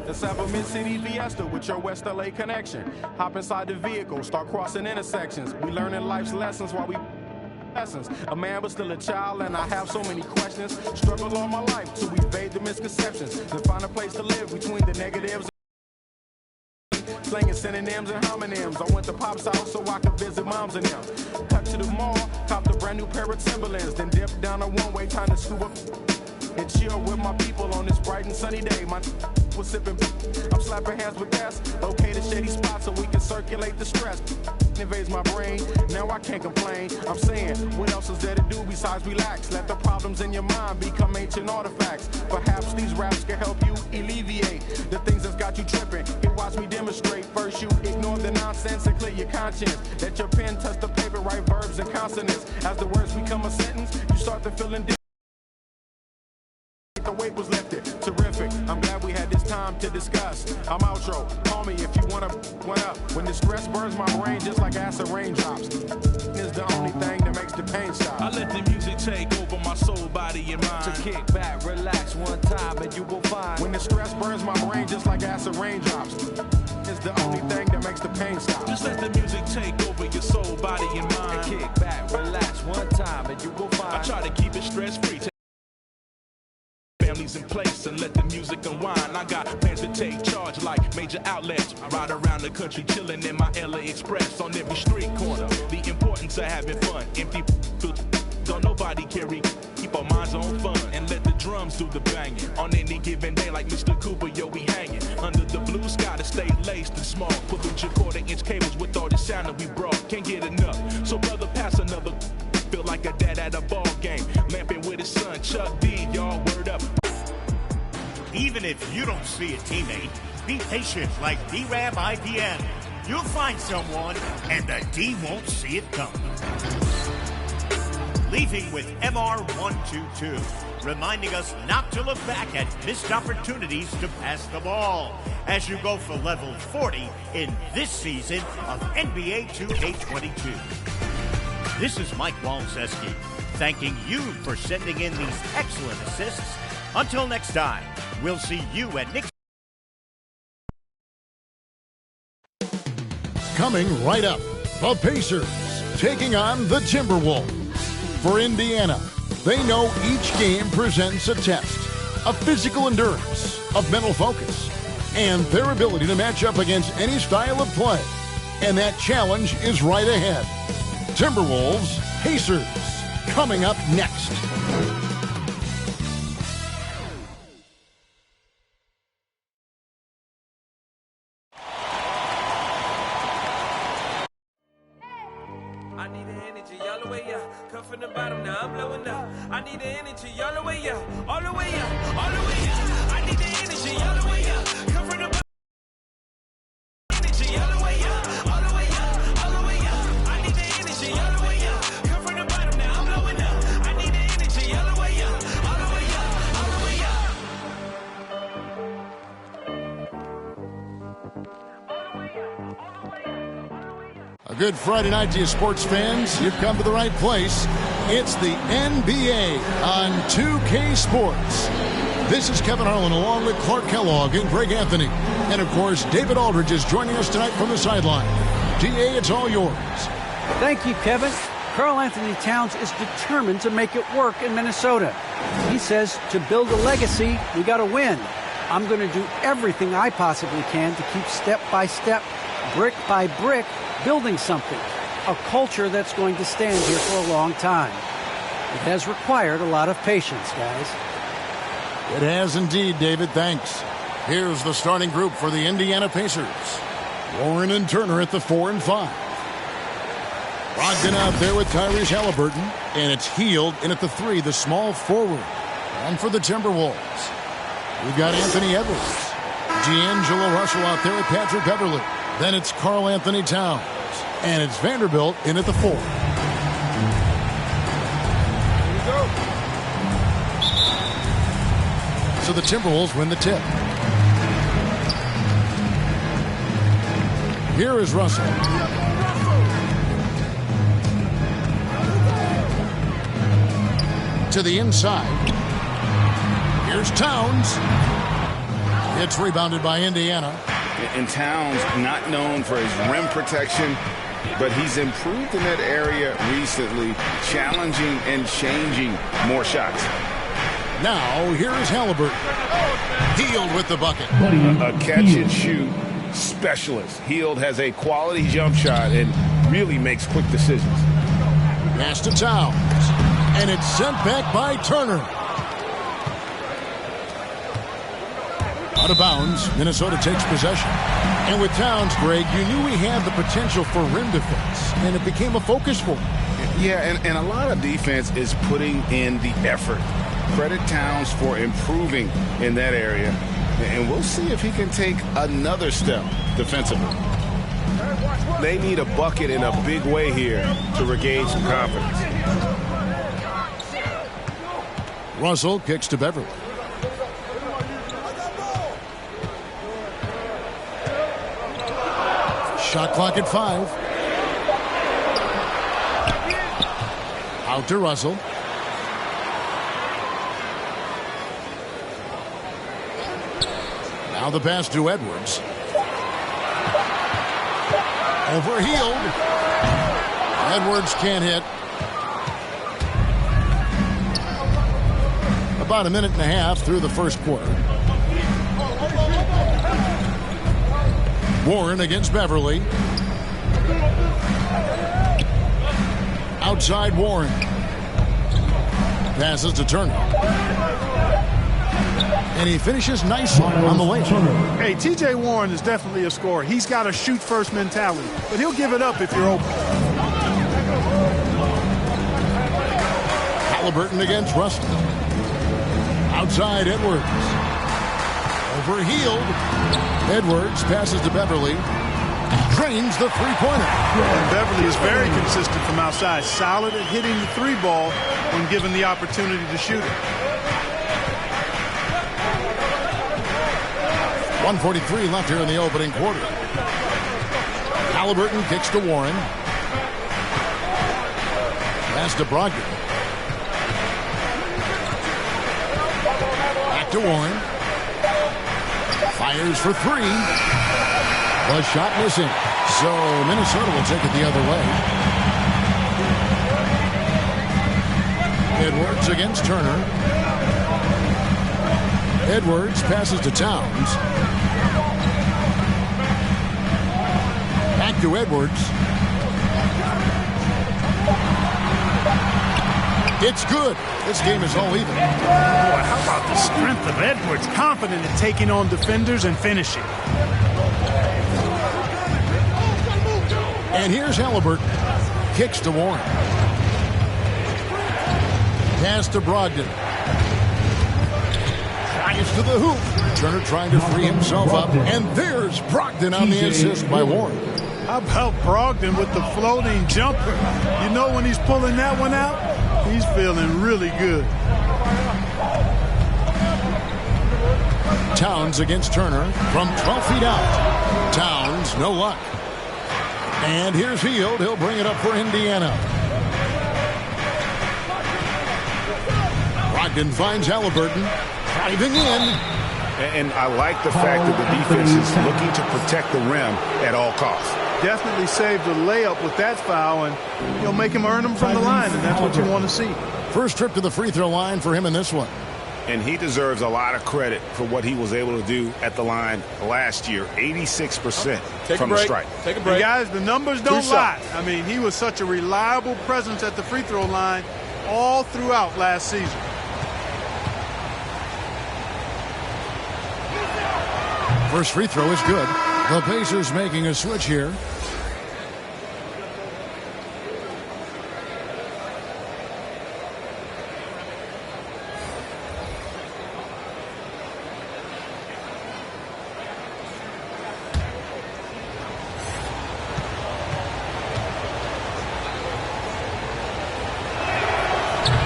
The Sabo Mid-City Fiesta with your West LA connection. Hop inside the vehicle, start crossing intersections. We learning life's lessons while we lessons. A man but still a child, and I have so many questions. Struggle all my life to evade the misconceptions. Then find a place to live between the negatives. Slanging synonyms and homonyms. I went to Pop's house so I could visit moms and them. Cut to the mall, copped a brand new pair of Timberlands. Then dipped down a one-way, time to scoop up and chill with my people on this bright and sunny day. My was sipping, I'm slapping hands with gas. Locate a shady spot so we can circulate the stress. Invades my brain, now I can't complain. I'm saying, what else is there to do besides relax? Let the problems in your mind become ancient artifacts. Perhaps these raps can help you alleviate the things that's got you tripping. Here, watch me demonstrate. First, you ignore the nonsense and clear your conscience. Let your pen touch the paper, write verbs and consonants. As the words become a sentence, you start to feel indifferent. The weight was lifted. Terrific. I'm glad we had this time to discuss. I'm outro. Call me if you wanna one up. When the stress burns my brain just like acid raindrops. Is the only thing that makes the pain stop. I let the music take over my soul, body, and mind. So kick back, relax one time, and you will find. When the stress burns my brain just like acid raindrops. Is the only thing that makes the pain stop. Just let the music take over your soul, body, and mind. And kick back, relax one time, and you will find. I try to keep it stress-free. Families in place and let the music unwind. I got plans to take charge like major outlets. I ride around the country chilling in my LA Express on every street corner. The importance of having fun. Empty don't nobody carry. Keep our minds on fun and let the drums do the banging. On any given day like Mr. Cooper, yo, we hanging under the blue sky to stay laced and small. Put the quarter-inch cables with all the sound that we brought. Can't get enough. So brother, pass another. Feel like a dad at a ball game. Lamping with his son, Chuck D, y'all, word up. Even if you don't see a teammate, be patient like DRAM IPN. You'll find someone, and the D won't see it coming. Leaving with MR122, reminding us not to look back at missed opportunities to pass the ball as you go for level 40 in this season of NBA 2K22. This is Mike Walczewski, thanking you for sending in these excellent assists. Until next time, we'll see you at Nick's. Coming right up, the Pacers taking on the Timberwolves. For Indiana, they know each game presents a test of physical endurance, of mental focus, and their ability to match up against any style of play. And that challenge is right ahead. Timberwolves, Pacers, coming up next. I need the energy all the way up. Come from the bottom, now I'm blowing up. I need the energy all the way up, all the way up, all the way up. I need the energy all the way up. Come from the bottom. Energy all the way up, all the way up, all the way up. I need the energy all the way up. Come from the bottom, now I'm blowing up. I need the energy all the way up, all the way up, all the way up. A good Friday night to you sports fans. You've come to the right place. It's the NBA on 2K Sports. This is Kevin Harlan along with Clark Kellogg and Greg Anthony. And, of course, David Aldridge is joining us tonight from the sideline. DA, it's all yours. Thank you, Kevin. Karl Anthony Towns is determined to make it work in Minnesota. He says to build a legacy, we got to win. I'm going to do everything I possibly can to keep step by step, brick by brick, building something, a culture that's going to stand here for a long time. It has required a lot of patience, guys. It has indeed, David. Thanks. Here's the starting group for the Indiana Pacers. Warren and Turner at the 4 and 5. Brogdon out there with Tyrese Halliburton. And it's Hield in at the 3, the small forward. And for the Timberwolves, we've got Anthony Edwards. D'Angelo Russell out there with Patrick Beverley. Then it's Karl Anthony Towns. And it's Vanderbilt in at the 4. So the Timberwolves win the tip. Here is Russell. To the inside. Here's Towns. It's rebounded by Indiana. And Towns not known for his rim protection, but he's improved in that area recently, challenging and changing more shots. Now, here's Halliburton. Hield with the bucket. A catch-and-shoot specialist. Hield has a quality jump shot and really makes quick decisions. Pass to Towns. And it's sent back by Turner. Out of bounds, Minnesota takes possession. And with Towns, Greg, you knew he had the potential for rim defense, and it became a focus for him. Yeah, and a lot of defense is putting in the effort. Credit Towns for improving in that area, and we'll see if he can take another step defensively. They need a bucket in a big way here to regain some confidence. Russell kicks to Beverly. Shot clock at 5. Out to Russell. Now the pass to Edwards. Over Hield. Edwards can't hit. About a minute and a half through the first quarter. Warren against Beverly. Outside Warren. Passes to Turner. And he finishes nicely on the lane. Hey, T.J. Warren is definitely a scorer. He's got a shoot-first mentality, but he'll give it up if you're open. Halliburton against Rustin. Outside Edwards. Over Hield. Edwards passes to Beverly. Drains the three-pointer. And Beverly is very consistent from outside. Solid at hitting the three ball when given the opportunity to shoot it. 1:43 left here in the opening quarter. Halliburton kicks to Warren. Pass to Brogdon. Back to Warren. Fires for 3. The shot missing. So Minnesota will take it the other way. Edwards against Turner. Edwards passes to Towns. Back to Edwards. It's good. This game is all even. Boy, how about the strength of Edwards? Confident in taking on defenders and finishing. And here's Halliburton. Kicks to Warren. Pass to Brogdon. Drives to the hoop. Turner trying to free himself up. And there's Brogdon on the assist by Warren. How about Brogdon with the floating jumper? You know when he's pulling that one out, he's feeling really good. Towns against Turner from 12 feet out. Towns, no luck. And here's Hield. He'll bring it up for Indiana. Brogdon finds Halliburton. Driving in. And I like the fact that the defense is looking to protect the rim at all costs. Definitely saved a layup with that foul, and you'll make him earn them from the line, and that's what you want to see. First trip to the free throw line for him in this one. And he deserves a lot of credit for what he was able to do at the line last year. 86% from the strike. Take a break. And guys, the numbers don't lie. I mean, he was such a reliable presence at the free throw line all throughout last season. First free throw is good. The Pacers making a switch here.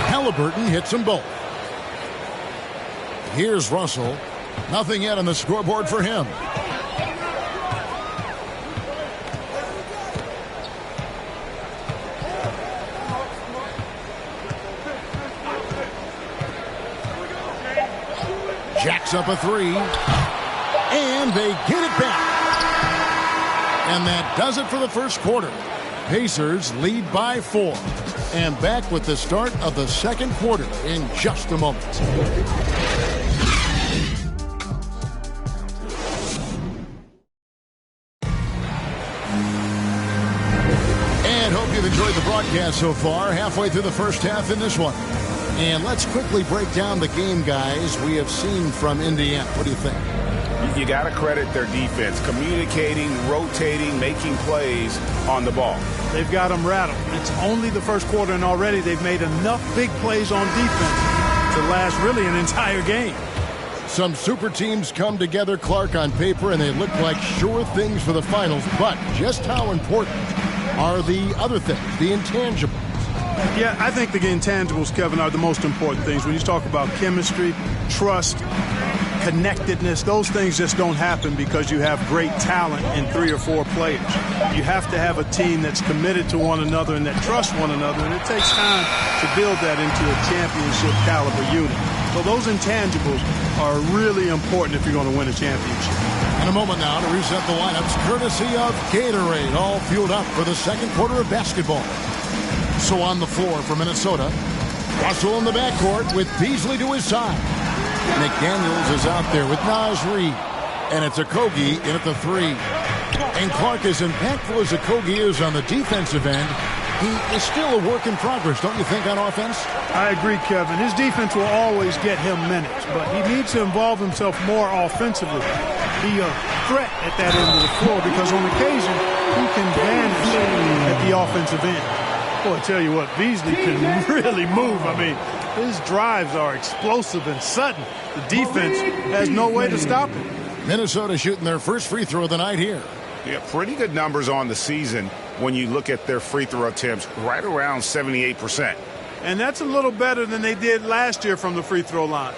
Halliburton hits them both. Here's Russell. Nothing yet on the scoreboard for him. Jacks up a 3. they get it back. And that does it for the first quarter. Pacers lead by 4. And back with the start of the second quarter in just a moment. And hope you've enjoyed the broadcast so far. Halfway through the first half in this one. And let's quickly break down the game, guys, we have seen from Indiana. What do you think? You got to credit their defense. Communicating, rotating, making plays on the ball. They've got them rattled. It's only the first quarter, and already they've made enough big plays on defense to last really an entire game. Some super teams come together, Clark, on paper, and they look like sure things for the finals. But just how important are the other things, the intangibles? Yeah, I think the intangibles, Kevin, are the most important things. When you talk about chemistry, trust, connectedness, those things just don't happen because you have great talent in 3 or 4 players. You have to have a team that's committed to one another and that trusts one another, and it takes time to build that into a championship caliber unit. So those intangibles are really important if you're going to win a championship. In a moment now to reset the lineups, courtesy of Gatorade, all fueled up for the second quarter of basketball. So on the floor for Minnesota, Russell in the backcourt with Beasley to his side. McDaniels is out there with Naz Reid. And it's Okogie in at the 3. And Clark, as impactful as Okogie is on the defensive end, he is still a work in progress, don't you think, on offense? I agree, Kevin. His defense will always get him minutes, but he needs to involve himself more offensively. Be a threat at that end of the floor because on occasion he can vanish at the offensive end. Boy, I tell you what, Beasley can really move. I mean, his drives are explosive and sudden. The defense has no way to stop him. Minnesota shooting their first free throw of the night here. Yeah, pretty good numbers on the season when you look at their free throw attempts, right around 78%. And that's a little better than they did last year from the free throw line.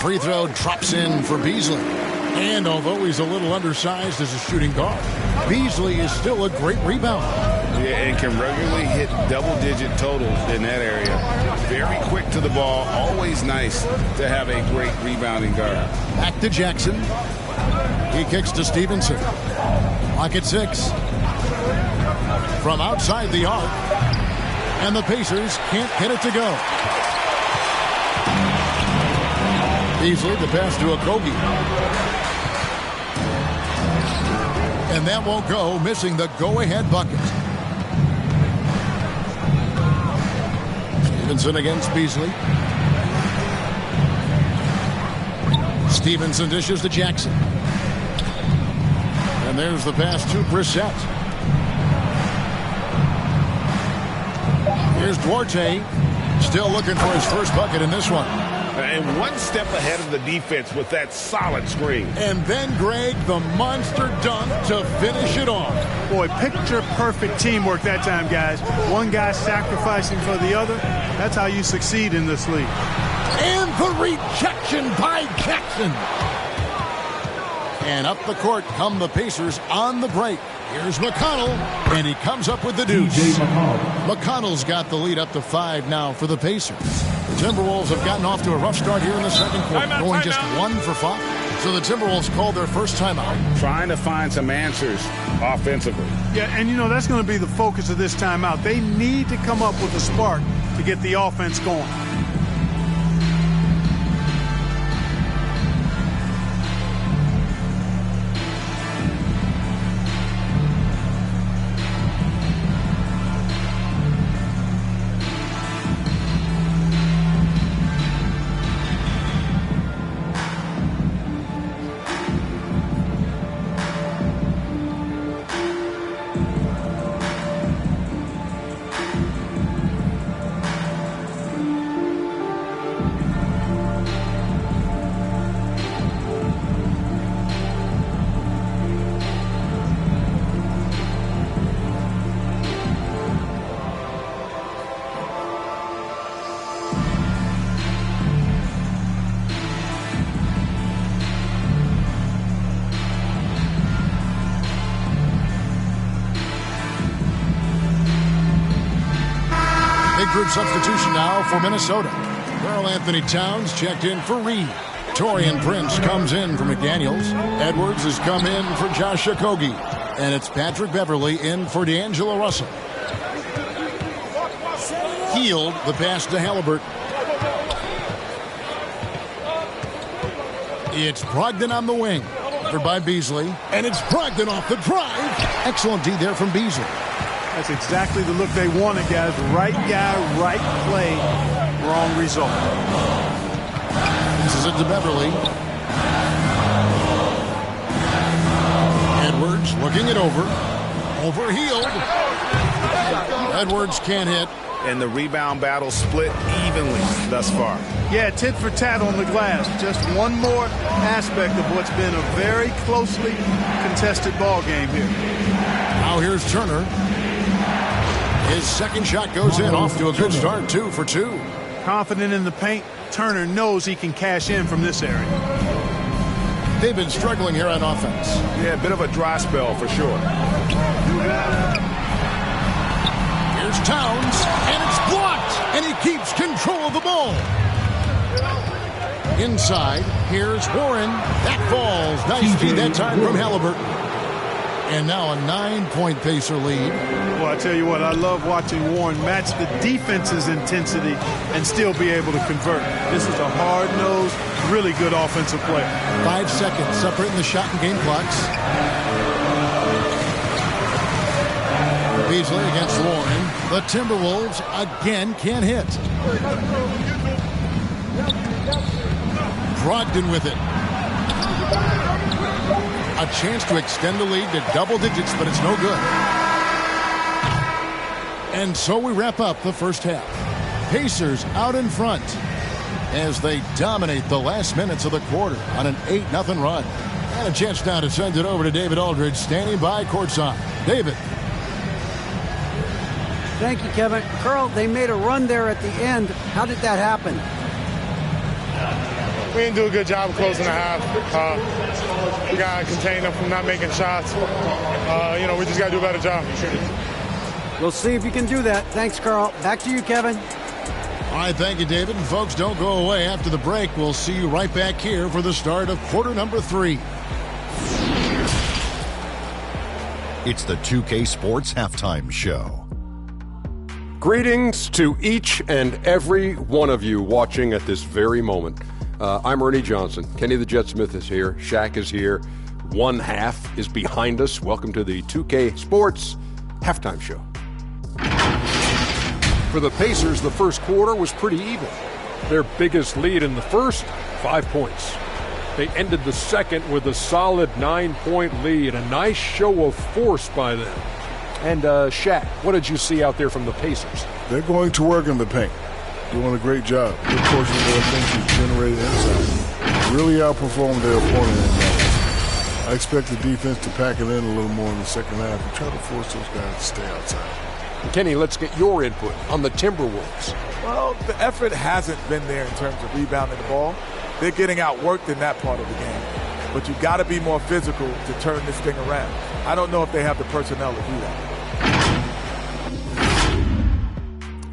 Free throw drops in for Beasley. And although he's a little undersized as a shooting guard, Beasley is still a great rebounder. Yeah, and can regularly hit double-digit totals in that area. Very quick to the ball. Always nice to have a great rebounding guard. Back to Jackson. He kicks to Stevenson. Clock at 6. From outside the arc. And the Pacers can't get it to go. Beasley, the pass to Okogie. And that won't go, missing the go-ahead bucket. Stevenson against Beasley. Stevenson dishes to Jackson. And there's the pass to Brissett. Here's Duarte, still looking for his first bucket in this one. And one step ahead of the defense with that solid screen. And then, Greg, the monster dunk to finish it off. Boy, picture-perfect teamwork that time, guys. One guy sacrificing for the other. That's how you succeed in this league. And the rejection by Jackson. And up the court come the Pacers on the break. Here's McConnell, and he comes up with the deuce. McConnell's got the lead up to 5 now for the Pacers. The Timberwolves have gotten off to a rough start here in the second quarter, going just 1 for 5. So the Timberwolves called their first timeout. Trying to find some answers offensively. Yeah, and you know, that's going to be the focus of this timeout. They need to come up with a spark to get the offense going. Big group substitution now for Minnesota. Karl Anthony Towns checked in for Reed. Taurean Prince comes in for McDaniels. Edwards has come in for Josh Okogie. And it's Patrick Beverley in for D'Angelo Russell. Healed the pass to Halliburton. It's Brogdon on the wing. Covered by Beasley. And it's Brogdon off the drive. Excellent D there from Beasley. That's exactly the look they wanted, guys. Right guy, right play, wrong result. This is it to Beverley. Edwards looking it over. Overhealed. Edwards can't hit. And the rebound battle split evenly thus far. Yeah, tit for tat on the glass. Just one more aspect of what's been a very closely contested ball game here. Now here's Turner. His second shot goes in, off to a good start, 2 for 2. Confident in the paint, Turner knows he can cash in from this area. They've been struggling here on offense. Yeah, a bit of a dry spell for sure. Here's Towns, and it's blocked, and he keeps control of the ball. Inside, here's Warren. That falls. Nice feed that time from Halliburton. And now a 9-point Pacer lead. Well, I tell you what, I love watching Warren match the defense's intensity and still be able to convert. This is a hard-nosed, really good offensive player. 5 seconds separating the shot and game clocks. Beasley against Warren. The Timberwolves again can't hit. Brogdon with it. A chance to extend the lead to double digits, but it's no good. And so we wrap up the first half. Pacers out in front as they dominate the last minutes of the quarter on an 8-0 run. And a chance now to send it over to David Aldridge, standing by courtside. David. Thank you, Kevin. Karl, they made a run there at the end. How did that happen? We didn't do a good job of closing the half. We got to contain them from not making shots. We just got to do a better job. We'll see if you can do that. Thanks, Karl. Back to you, Kevin. All right, thank you, David. And folks, don't go away. After the break, we'll see you right back here for the start of quarter number 3. It's the 2K Sports Halftime Show. Greetings to each and every one of you watching at this very moment. I'm Ernie Johnson. Kenny the Jet Smith is here. Shaq is here. One half is behind us. Welcome to the 2K Sports Halftime Show. For the Pacers, the first quarter was pretty even. Their biggest lead in the first, 5 points. They ended the second with a solid 9-point lead. A nice show of force by them. And Shaq, what did you see out there from the Pacers? They're going to work in the paint. Doing a great job. Good portion of their offense is generated inside. Really outperformed their opponent in that. I expect the defense to pack it in a little more in the second half and try to force those guys to stay outside. Kenny, let's get your input on the Timberwolves. Well, the effort hasn't been there in terms of rebounding the ball. They're getting outworked in that part of the game. But you've got to be more physical to turn this thing around. I don't know if they have the personnel to do that.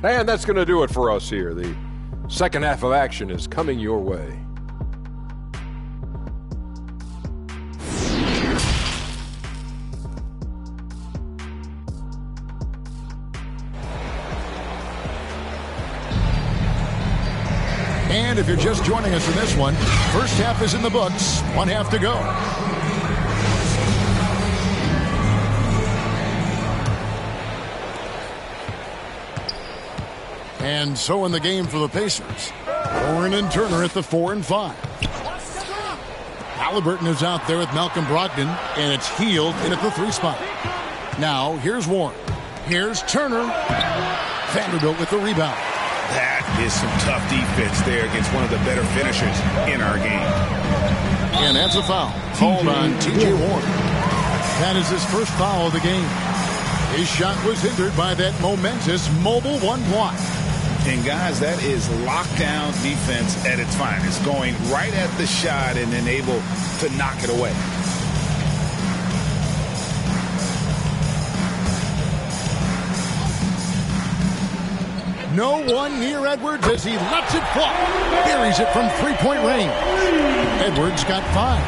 And that's going to do it for us here. The second half of action is coming your way. And if you're just joining us in this one, first half is in the books. 1 half to go. And so in the game for the Pacers, Warren and Turner at the 4 and 5. Halliburton is out there with Malcolm Brogdon, and it's Hield in at the 3 spot. Now, here's Warren. Here's Turner. Vanderbilt with the rebound. That is some tough defense there against one of the better finishers in our game. And that's a foul. Called on T.J. Warren. That is his first foul of the game. His shot was hindered by that momentous mobile 1 block. And guys, that is lockdown defense at its finest. Going right at the shot and then able to knock it away. No one near Edwards as he lets it fly. Buries it from three-point range. Edwards got 5.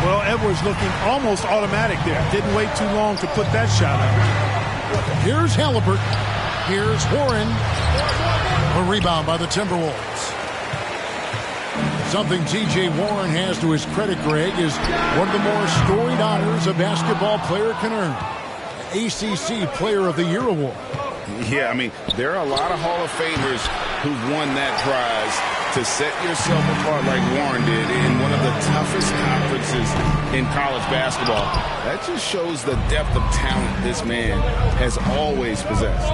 Well, Edwards looking almost automatic there. Didn't wait too long to put that shot up. Here's Halliburton. Here's Warren. A rebound by the Timberwolves. Something T.J. Warren has to his credit, Greg, is one of the more storied honors a basketball player can earn. ACC Player of the Year award. Yeah, I mean, there are a lot of Hall of Famers who've won that prize. To set yourself apart like Warren did in one of the toughest conferences in college basketball, that just shows the depth of talent this man has always possessed.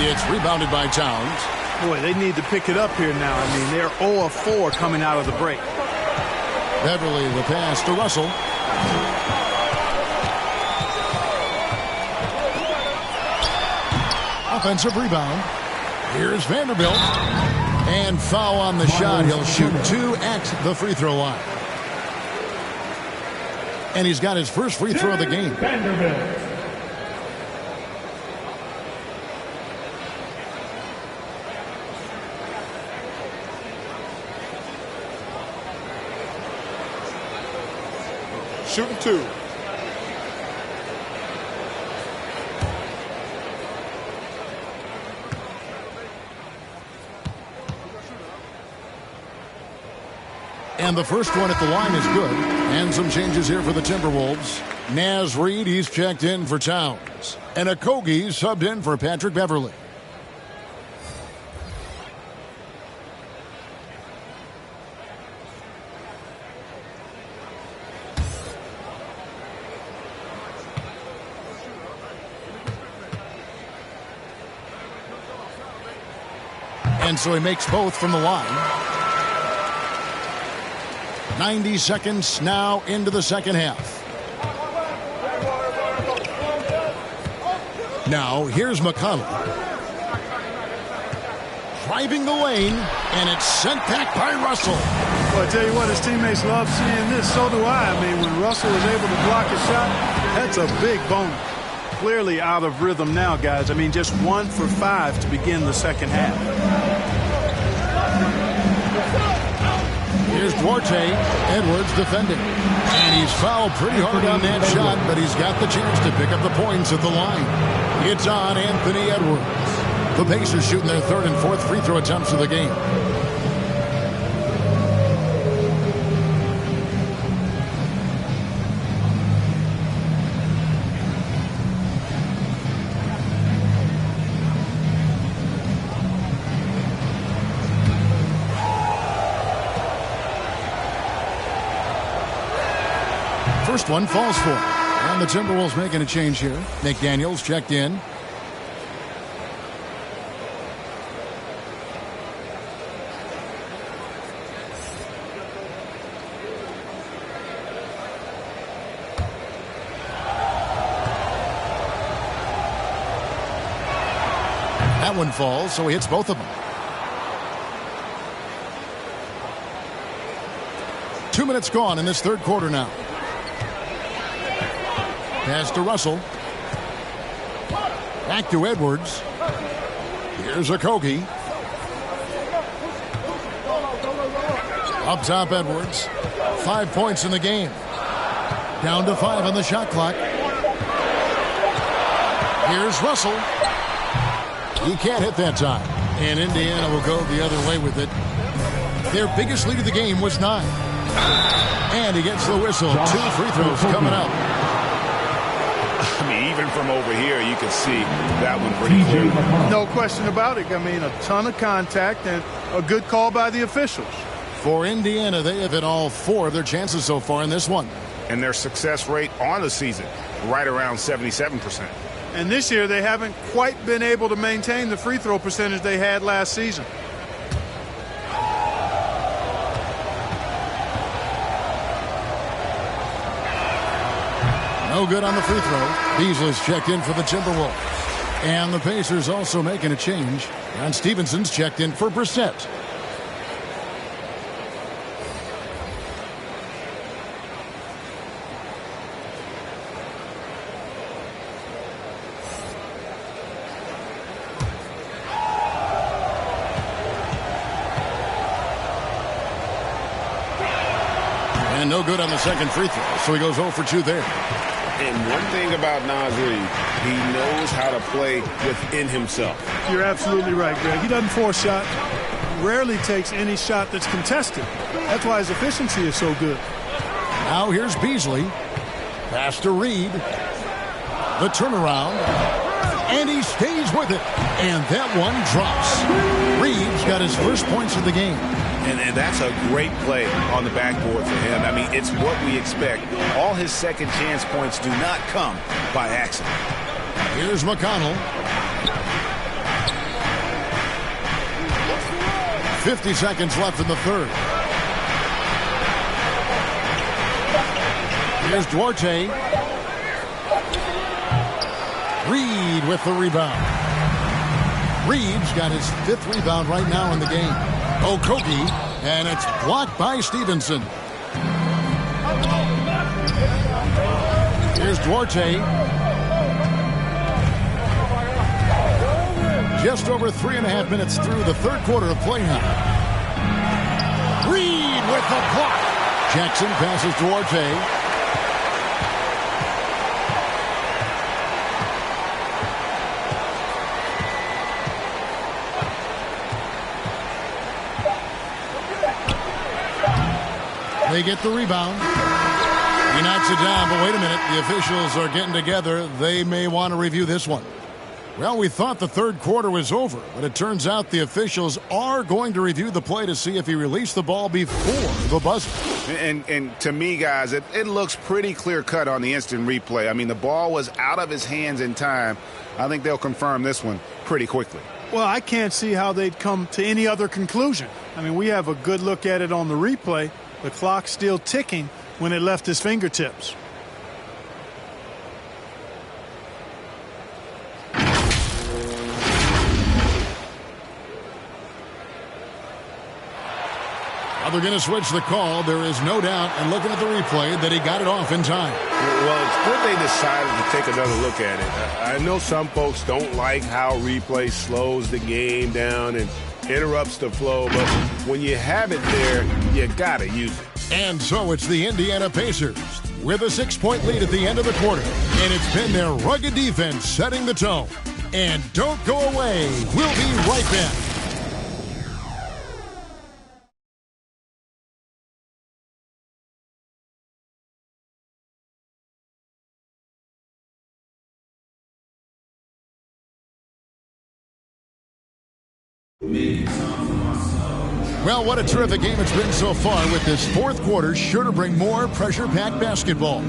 It's rebounded by Towns. Boy, they need to pick it up here now. I mean, they're 0 of 4 coming out of the break. Beverly, the pass to Russell. Offensive rebound. Here's Vanderbilt. And foul on the shot. He'll shoot 2 at the free throw line. And he's got his first free throw of the game. Vanderbilt. Shooting 2. And the first one at the line is good. And some changes here for the Timberwolves. Naz Reid, he's checked in for Towns. And Okogie subbed in for Patrick Beverly. And so he makes both from the line. 90 seconds now into the second half. Now, here's McConnell. Driving the lane, and it's sent back by Russell. Well, I tell you what, his teammates love seeing this. So do I. I mean, when Russell is able to block a shot, that's a big bonus. Clearly out of rhythm now, guys. I mean, just 1 for 5 to begin the second half. Here's Duarte. Edwards defending. And he's fouled pretty hard on that shot, but he's got the chance to pick up the points at the line. It's on Anthony Edwards. The Pacers shooting their 3rd and 4th free throw attempts of the game. First one falls for him. And the Timberwolves making a change here. McDaniels checked in. That one falls, so he hits both of them. 2 minutes gone in this third quarter now. Pass to Russell. Back to Edwards. Here's Okogie. Up top, Edwards. 5 points in the game. Down to 5 on the shot clock. Here's Russell. He can't hit that time. And Indiana will go the other way with it. Their biggest lead of the game was 9. And he gets the whistle. 2 free throws coming up. I mean, even from over here, you can see that one pretty clear. No question about it. I mean, a ton of contact and a good call by the officials. For Indiana, they have hit all 4 of their chances so far in this one. And their success rate on the season, right around 77%. And this year, they haven't quite been able to maintain the free throw percentage they had last season. No good on the free throw. Beasley's checked in for the Timberwolves. And the Pacers also making a change. And Stevenson's checked in for Brissett. And no good on the second free throw, so he goes 0 for 2 there. And one thing about Naz Reid, he knows how to play within himself. You're absolutely right, Greg. He doesn't force shots. Rarely takes any shot that's contested. That's why his efficiency is so good. Now here's Beasley. Pass to Reid. The turnaround. And he stays with it. And that one drops. Reid's got his first points of the game. And that's a great play on the backboard for him. I mean, it's what we expect. All his second chance points do not come by accident. Here's McConnell. 50 seconds left in the third. Here's Duarte. Reid with the rebound. Reid's got his 5th rebound right now in the game. Okogie, and it's blocked by Stevenson. Here's Duarte. Just over 3.5 minutes through the third quarter of play now. Reid with the block. Jackson passes Duarte. They get the rebound. He knocks it down, but wait a minute. The officials are getting together. They may want to review this one. Well, we thought the third quarter was over, but it turns out the officials are going to review the play to see if he released the ball before the buzzer. And to me, guys, it looks pretty clear-cut on the instant replay. I mean, the ball was out of his hands in time. I think they'll confirm this one pretty quickly. Well, I can't see how they'd come to any other conclusion. I mean, we have a good look at it on the replay. The clock's still ticking when it left his fingertips. Now they're going to switch the call. There is no doubt, and looking at the replay, that he got it off in time. Well, it's good they decided to take another look at it. I know some folks don't like how replay slows the game down and interrupts the flow, but when you have it there, you gotta use it. And so it's the Indiana Pacers with a 6-point lead at the end of the quarter, and it's been their rugged defense setting the tone. And don't go away. We'll be right back. Well, what a terrific game it's been so far, with this fourth quarter sure to bring more pressure-packed basketball.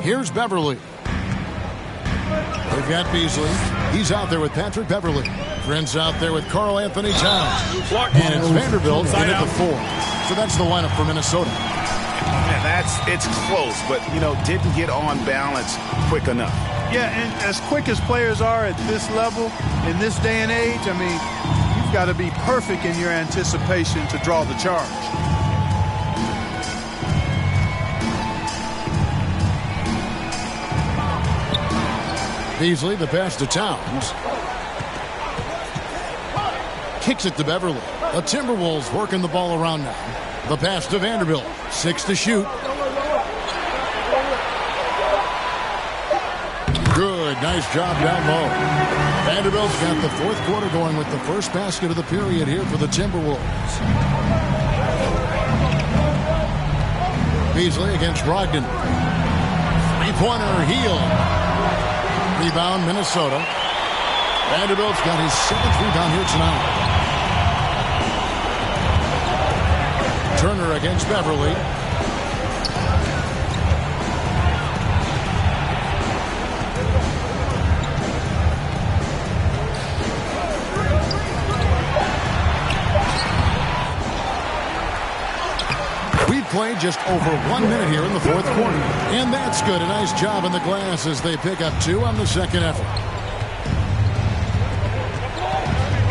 Here's Beverly. They've got Beasley. He's out there with Patrick Beverly. Friends out there with Karl Anthony Towns. And it's Vanderbilt in at the 4. So that's the lineup for Minnesota. Yeah, it's close, but, didn't get on balance quick enough. Yeah, and as quick as players are at this level, in this day and age, I mean, you've got to be perfect in your anticipation to draw the charge. Beasley, the pass to Towns. Kicks it to Beverly. The Timberwolves working the ball around now. The pass to Vanderbilt. 6 to shoot. Good, nice job down low. Vanderbilt's got the fourth quarter going with the first basket of the period here for the Timberwolves. Beasley against Brogdon. Three-pointer, Heel. Rebound, Minnesota. Vanderbilt's got his 7th rebound here tonight. Turner against Beverly. Played just over 1 minute here in the fourth quarter. And that's good. A nice job on the glass as they pick up 2 on the second effort.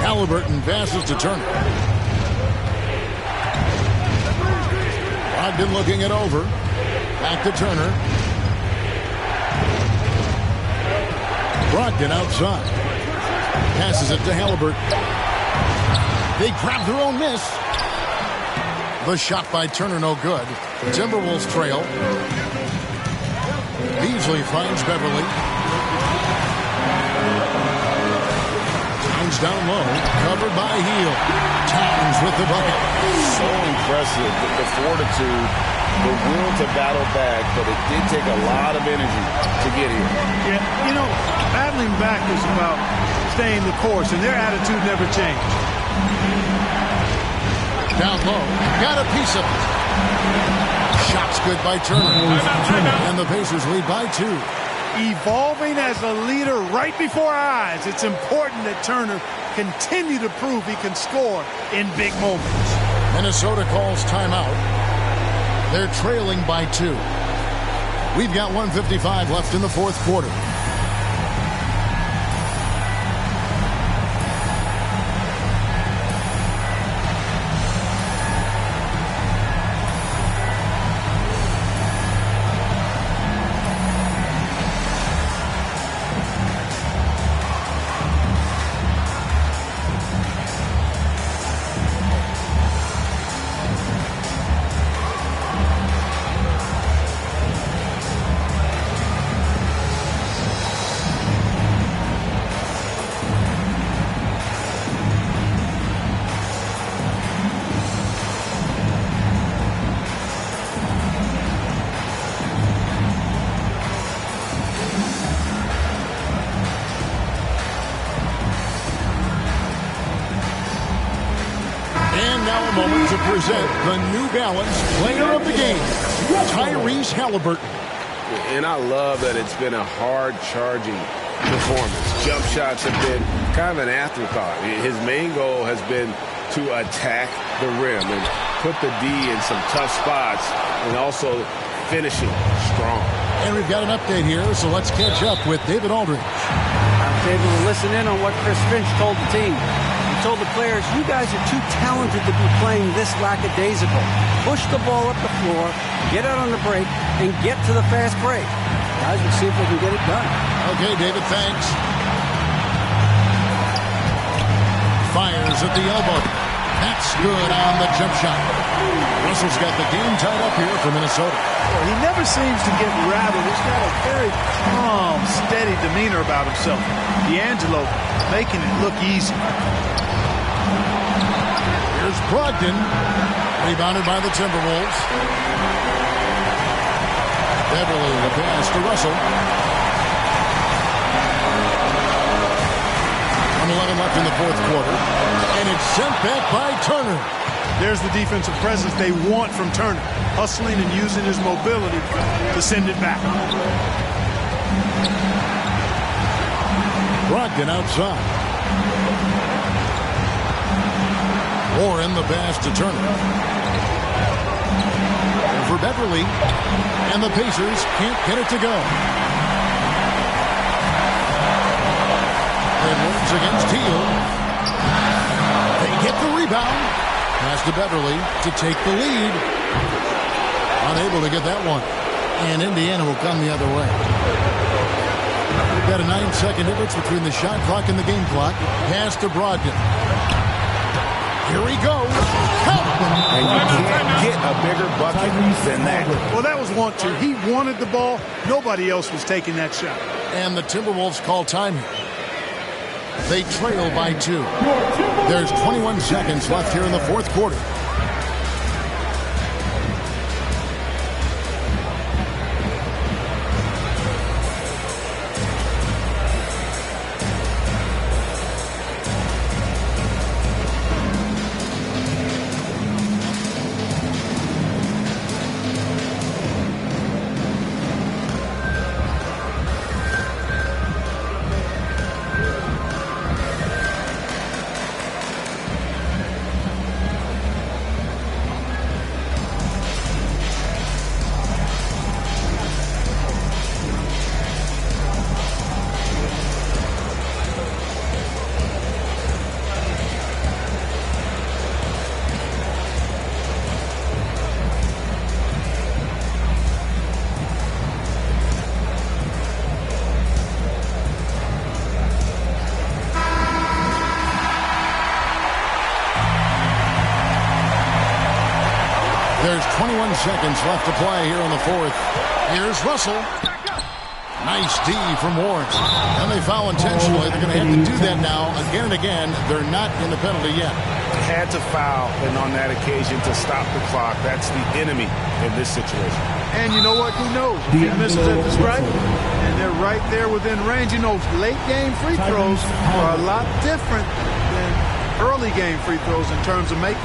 Halliburton passes to Turner. Brogdon looking it over. Back to Turner. Brogdon outside. Passes it to Halliburton. They grab their own miss. The shot by Turner, no good. Timberwolves trail. Beasley finds Beverly. Towns down low, covered by Hield. Towns with the bucket. So impressive, the fortitude, the will to battle back, but it did take a lot of energy to get here. Yeah, you know, battling back is about staying the course, and their attitude never changed. Down low, got a piece of it. Shot's good by Turner. And the Pacers lead by 2. Evolving as a leader right before our eyes. It's important that Turner continue to prove he can score in big moments. Minnesota calls timeout. They're trailing by 2. We've got 1:55 left in the fourth quarter. Present the New Balance Player of the Game, Tyrese Halliburton. And I love that it's been a hard-charging performance. Jump shots have been kind of an afterthought. His main goal has been to attack the rim and put the D in some tough spots and also finishing strong. And we've got an update here, so let's catch up with David Aldridge. I was able to listen in on what Chris Finch told the team. Told the players, you guys are too talented to be playing this lackadaisical. Push the ball up the floor, get out on the break, and get to the fast break. Guys, we'll see if they can get it done. Okay, David, thanks. Fires at the elbow. That's good on the jump shot. Russell's got the game tied up here for Minnesota. Well, he never seems to get rattled. He's got a very calm, steady demeanor about himself. D'Angelo making it look easy. Here's Brogdon, rebounded by the Timberwolves. Beverly the pass to Russell. 1:11 left in the fourth quarter, and it's sent back by Turner. There's the defensive presence they want from Turner, hustling and using his mobility to send it back. Brogdon outside. Warren the pass to Turner. For Beverly, and the Pacers can't get it to go. Edwards against Hield. They get the rebound. Pass to Beverly to take the lead. Unable to get that one. And Indiana will come the other way. We've got a 9-second difference between the shot clock and the game clock. Pass to Brogdon. Here he goes. And you can't get a bigger bucket than that. Well, that was want to. He wanted the ball. Nobody else was taking that shot. And the Timberwolves call time here. They trail by 2. There's 21 seconds left here in the fourth quarter. seconds left to play here in the fourth. Here's Russell. Nice D from Warren. And they foul intentionally. They're going to have to do that now again and again. They're not in the penalty yet. Had to foul, and on that occasion to stop the clock. That's the enemy in this situation. And you know what? Who knows? If he misses at the stripe, and they're right there within range. You know, late game free throws are a lot different than early game free throws in terms of making.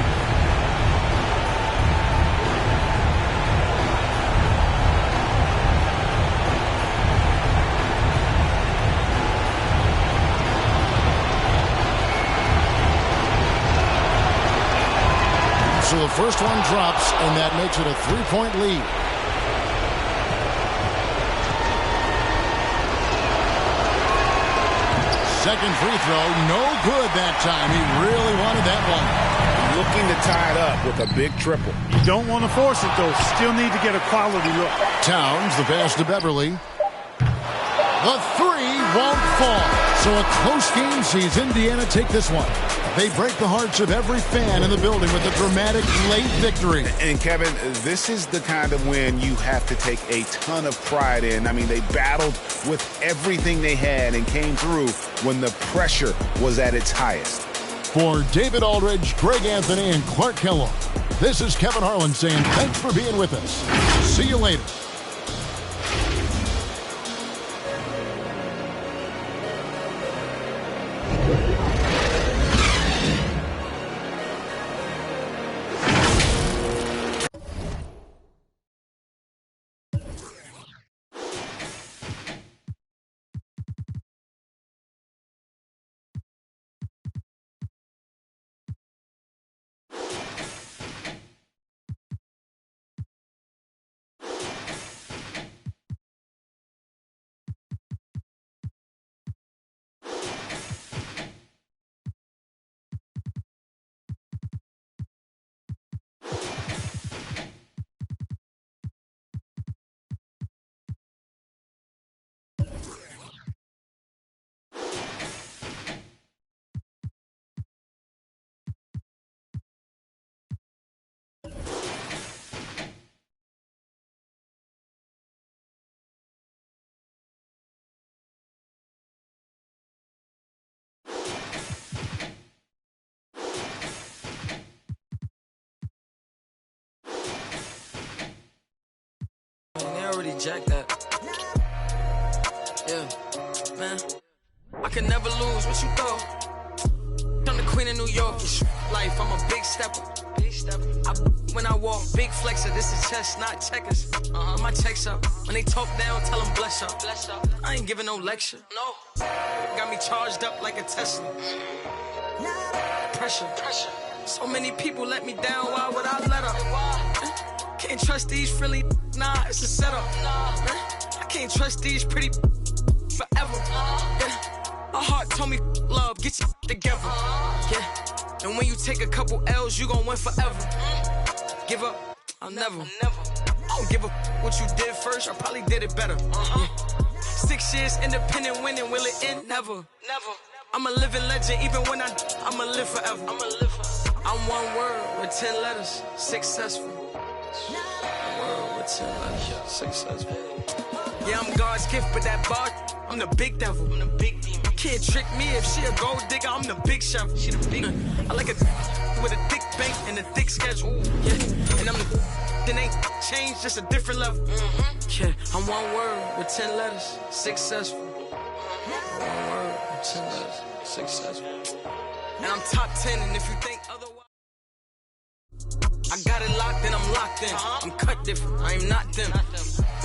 So the first one drops, and that makes it a 3-point lead. Second free throw, no good that time. He really wanted that one. Looking to tie it up with a big triple. You don't want to force it, though. Still need to get a quality look. Towns, the pass to Beverly. The three won't fall. So a close game sees Indiana take this one. They break the hearts of every fan in the building with a dramatic late victory. And Kevin, this is the kind of win you have to take a ton of pride in. I mean, they battled with everything they had and came through when the pressure was at its highest. For David Aldridge, Greg Anthony, and Clark Kellogg, this is Kevin Harlan saying thanks for being with us. See you later. They already jacked that. Yeah, man. I can never lose. What you thought? I'm the queen of New York. It's life. I'm a big stepper. When I walk, big flexer. This is chess, not checkers. My checks up. When they talk down, tell them bless up. I ain't giving no lecture. No. Got me charged up like a Tesla. Pressure. So many people let me down. Why would I let up? Can't trust these frilly. Nah, it's a setup. I can't trust these pretty forever. My heart told me love, get you together. Yeah. And when you take a couple L's, you gon' win forever. Give up, I'll never. I don't give a what you did first, I probably did it better. Yeah. 6 years independent winning, will it end? Never. I'm a living legend, even when I'ma live forever. I'm one word with 10 letters, successful. Successful. Yeah, I'm God's gift, but that bar, I'm the big devil. I'm the big demon. Can't trick me if she a gold digger, I'm the big chef. She the big. I like a with a thick bank and a thick schedule. Yeah, and I'm the then ain't changed, just a different level. Yeah, I'm one word with 10 letters, successful. One word with 10 letters, successful. And I'm top 10, and if you think otherwise. I got it locked and I'm locked in. I'm cut different, I am not them.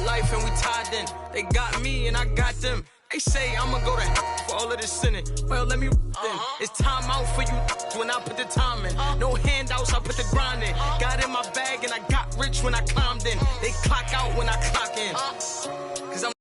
Life and we tied in. They got me and I got them. They say I'ma go to hell for all of this sinning. Well, let me then. It's time out for you when I put the time in. No handouts, I put the grind in. Got in my bag and I got rich when I climbed in. They clock out when I clock in. Cause I'm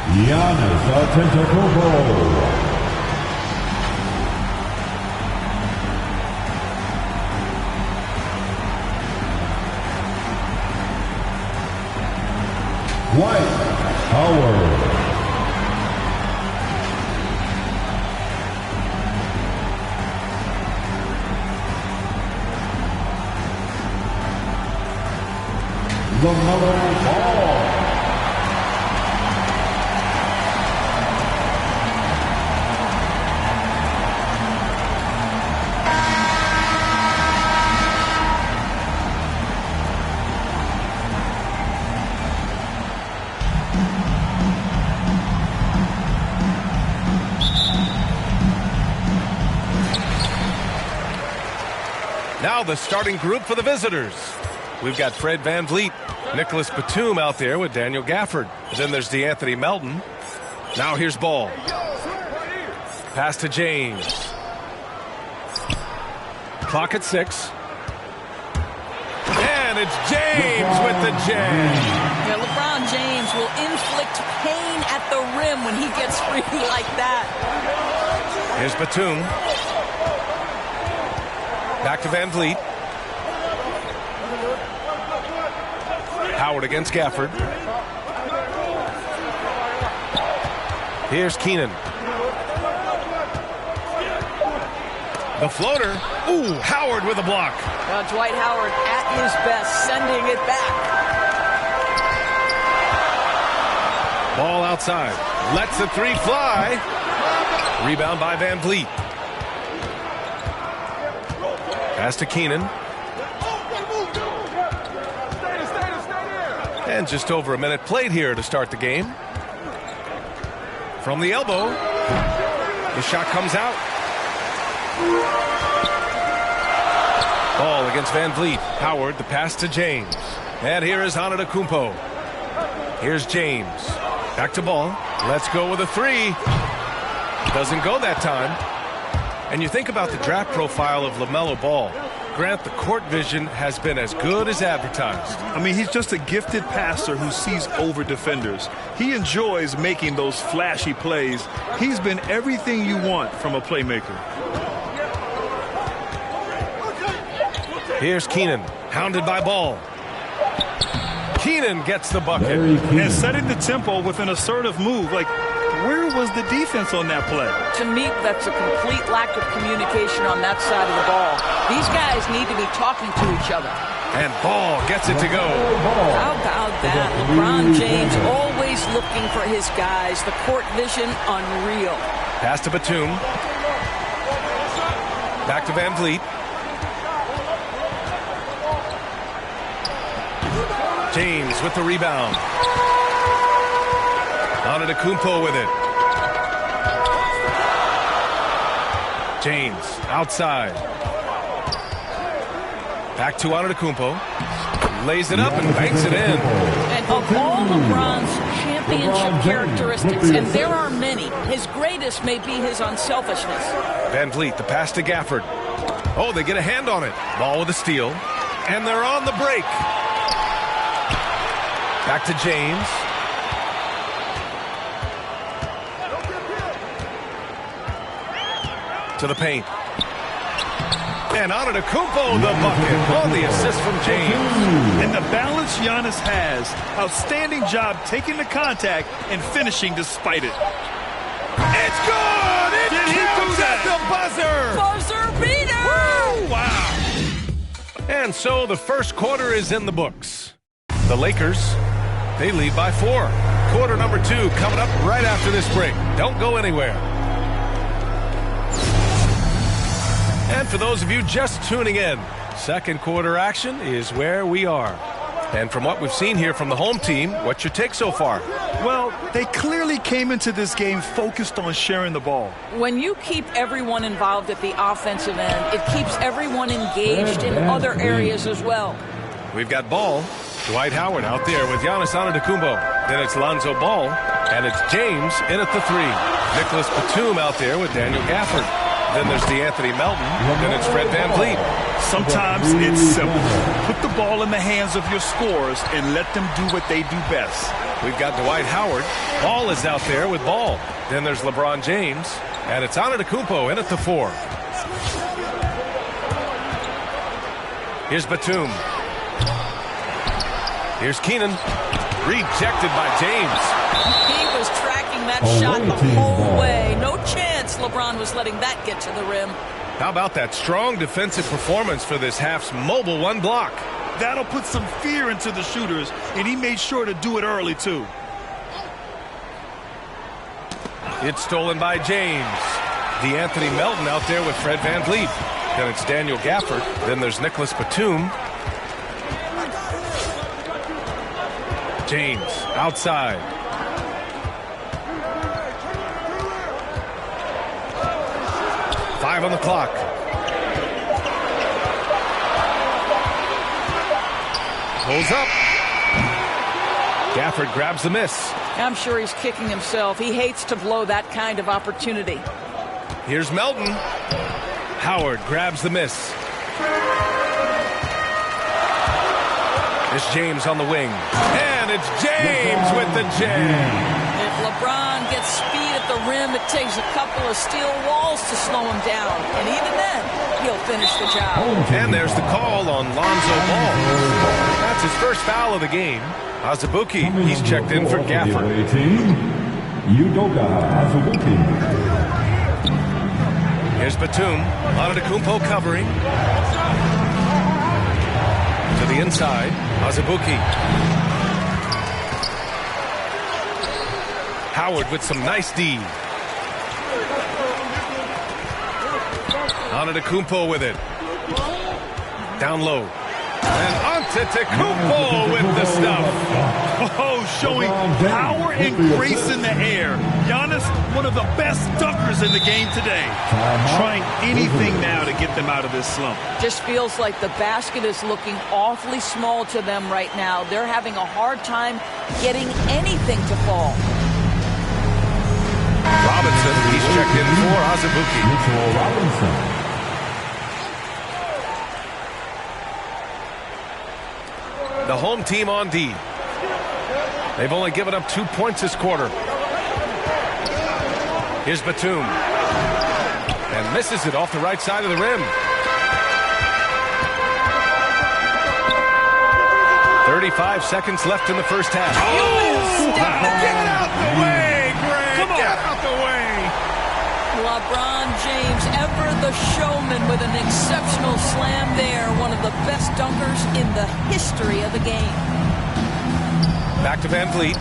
Giannis Antetokounmpo. Dwight Howard. LaMelo Ball. Now the starting group for the visitors. We've got Fred VanVleet, Nicholas Batum out there with Daniel Gafford. And then there's DeAnthony Melton. Now here's Ball. Pass to James. Clock at 6. And it's James with the jam. Yeah, LeBron James will inflict pain at the rim when he gets free like that. Here's Batum. Back to VanVleet. Howard against Gafford. Here's Keenan. The floater. Ooh, Howard with a block. Dwight Howard at his best, sending it back. Ball outside. Lets the three fly. Rebound by VanVleet. Pass to Keenan. And just over a minute played here to start the game. From the elbow. The shot comes out. Ball against VanVleet. Howard, the pass to James. And here is Antetokounmpo. Here's James. Back to Ball. Let's go with a three. Doesn't go that time. And you think about the draft profile of LaMelo Ball. Grant, the court vision has been as good as advertised. I mean, he's just a gifted passer who sees over defenders. He enjoys making those flashy plays. He's been everything you want from a playmaker. Here's Keenan, hounded by Ball. Keenan gets the bucket. And setting the tempo with an assertive move. Like, where was the defense on that play? To me, that's a complete lack of communication on that side of the ball. These guys need to be talking to each other. And Ball gets it to go. How about that? LeBron James always looking for his guys. The court vision, unreal. Pass to Batum. Back to VanVleet. James with the rebound. Antetokounmpo with it. James outside. Back to Antetokounmpo. Lays it up and banks it in. And of all LeBron's championship characteristics, and there are many, his greatest may be his unselfishness. VanVleet, the pass to Gafford. Oh, they get a hand on it. Ball with a steal. And they're on the break. Back to James. To the paint. And Antetokounmpo, the bucket on the assist from James. And the balance Giannis has. Outstanding job taking the contact and finishing despite it. It's good! It counts at the buzzer! Buzzer beater! Wow! And so the first quarter is in the books. The Lakers, they lead by 4. Quarter number 2 coming up right after this break. Don't go anywhere. And for those of you just tuning in, second quarter action is where we are. And from what we've seen here from the home team, what's your take so far? Well, they clearly came into this game focused on sharing the ball. When you keep everyone involved at the offensive end, it keeps everyone engaged in other areas as well. We've got Ball, Dwight Howard out there with Giannis Antetokounmpo. Then it's Lonzo Ball, and it's James in at the 3. Nicholas Batum out there with Daniel Gafford. Then there's DeAnthony Melton. Then it's Fred VanVleet. Sometimes it's simple. Put the ball in the hands of your scorers and let them do what they do best. We've got Dwight Howard. Ball is out there with Ball. Then there's LeBron James. And it's Antetokounmpo in at the 4. Here's Batum. Here's Keenan. Rejected by James. He was tracking that shot the whole way. No chance LeBron was letting that get to the rim. How about that strong defensive performance for this half's mobile one block? That'll put some fear into the shooters, and he made sure to do it early, too. It's stolen by James. DeAnthony Melton out there with Fred VanVleet. Then it's Daniel Gafford. Then there's Nicholas Batum. James outside. Five on the clock. Pulls up. Gafford grabs the miss. I'm sure he's kicking himself. He hates to blow that kind of opportunity. Here's Melton. Howard grabs the miss. It's James on the wing. And it's James with the jam. If LeBron gets speed at the rim, it takes a couple of steel walls to slow him down. And even then, he'll finish the job. And there's the call on Lonzo Ball. That's his first foul of the game. Azubuike, he's checked in for Gafford. Here's Batum. Antetokounmpo covering. To the inside. Azubuike. Howard with some nice D. Antetokounmpo with it. Down low. And Antetokounmpo with the stuff. Oh, showing power and grace in the air. Giannis, one of the best dunkers in the game today. Trying anything now to get them out of this slump. Just feels like the basket is looking awfully small to them right now. They're having a hard time getting anything to fall. Robinson, he's checked in for Azubuike. Robinson. The home team on D. They've only given up 2 points this quarter. Here's Batum. And misses it off the right side of the rim. 35 seconds left in the first half. Oh! Get out the way, Greg! Come on. Get out the way! LeBron James, ever the showman with an exceptional slam there. One of the best dunkers in the history of the game. Back to VanVleet.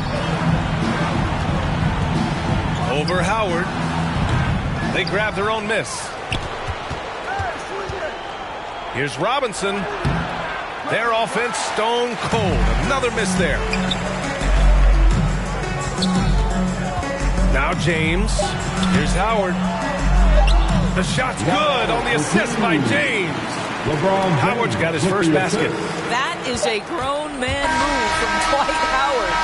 Over Howard. They grab their own miss. Here's Robinson. Their offense stone cold. Another miss there. Now James. Here's Howard. The shot's good on the assist by James. Howard's got his first basket. That is a grown man move from Dwight Howard.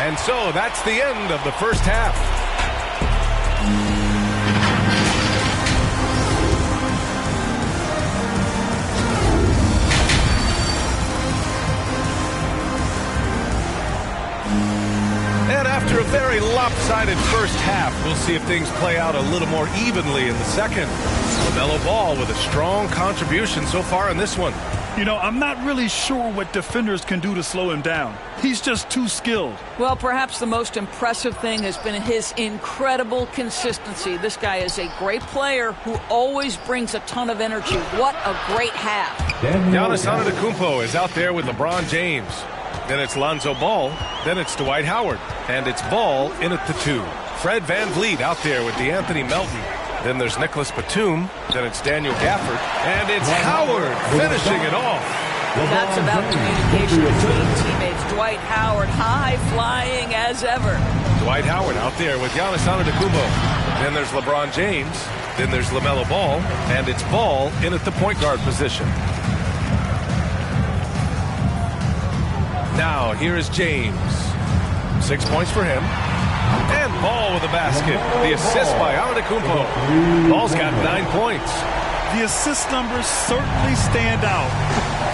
And so that's the end of the first half. And after a very lopsided first half, we'll see if things play out a little more evenly in the second. LaMelo Ball with a strong contribution so far in this one. You know, I'm not really sure what defenders can do to slow him down. He's just too skilled. Well, perhaps the most impressive thing has been his incredible consistency. This guy is a great player who always brings a ton of energy. What a great half. Giannis Antetokounmpo is out there with LeBron James. Then it's Lonzo Ball. Then it's Dwight Howard. And it's Ball in at the 2. Fred VanVleet out there with DeAnthony Melton. Then there's Nicholas Batum. Then it's Daniel Gafford. And it's Howard finishing it off. That's about communication between teammates. Dwight Howard high-flying as ever. Dwight Howard out there with Giannis Antetokounmpo. Then there's LeBron James. Then there's LaMelo Ball. And it's Ball in at the point guard position. Now, here is James. 6 points for him. And Ball with a basket. The assist by Antetokounmpo. Ball's got 9 points. The assist numbers certainly stand out.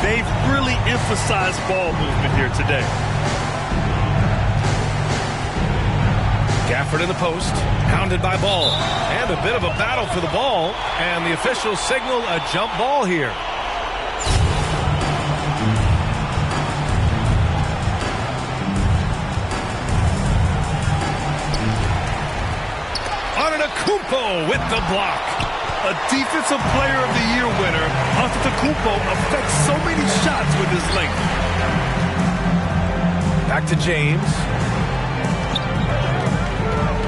They've really emphasized ball movement here today. Gafford in the post. Hounded by Ball. And a bit of a battle for the ball. And the officials signal a jump ball here. Antetokounmpo with the block. A Defensive Player of the Year winner, Antetokounmpo affects so many shots with his length. Back to James.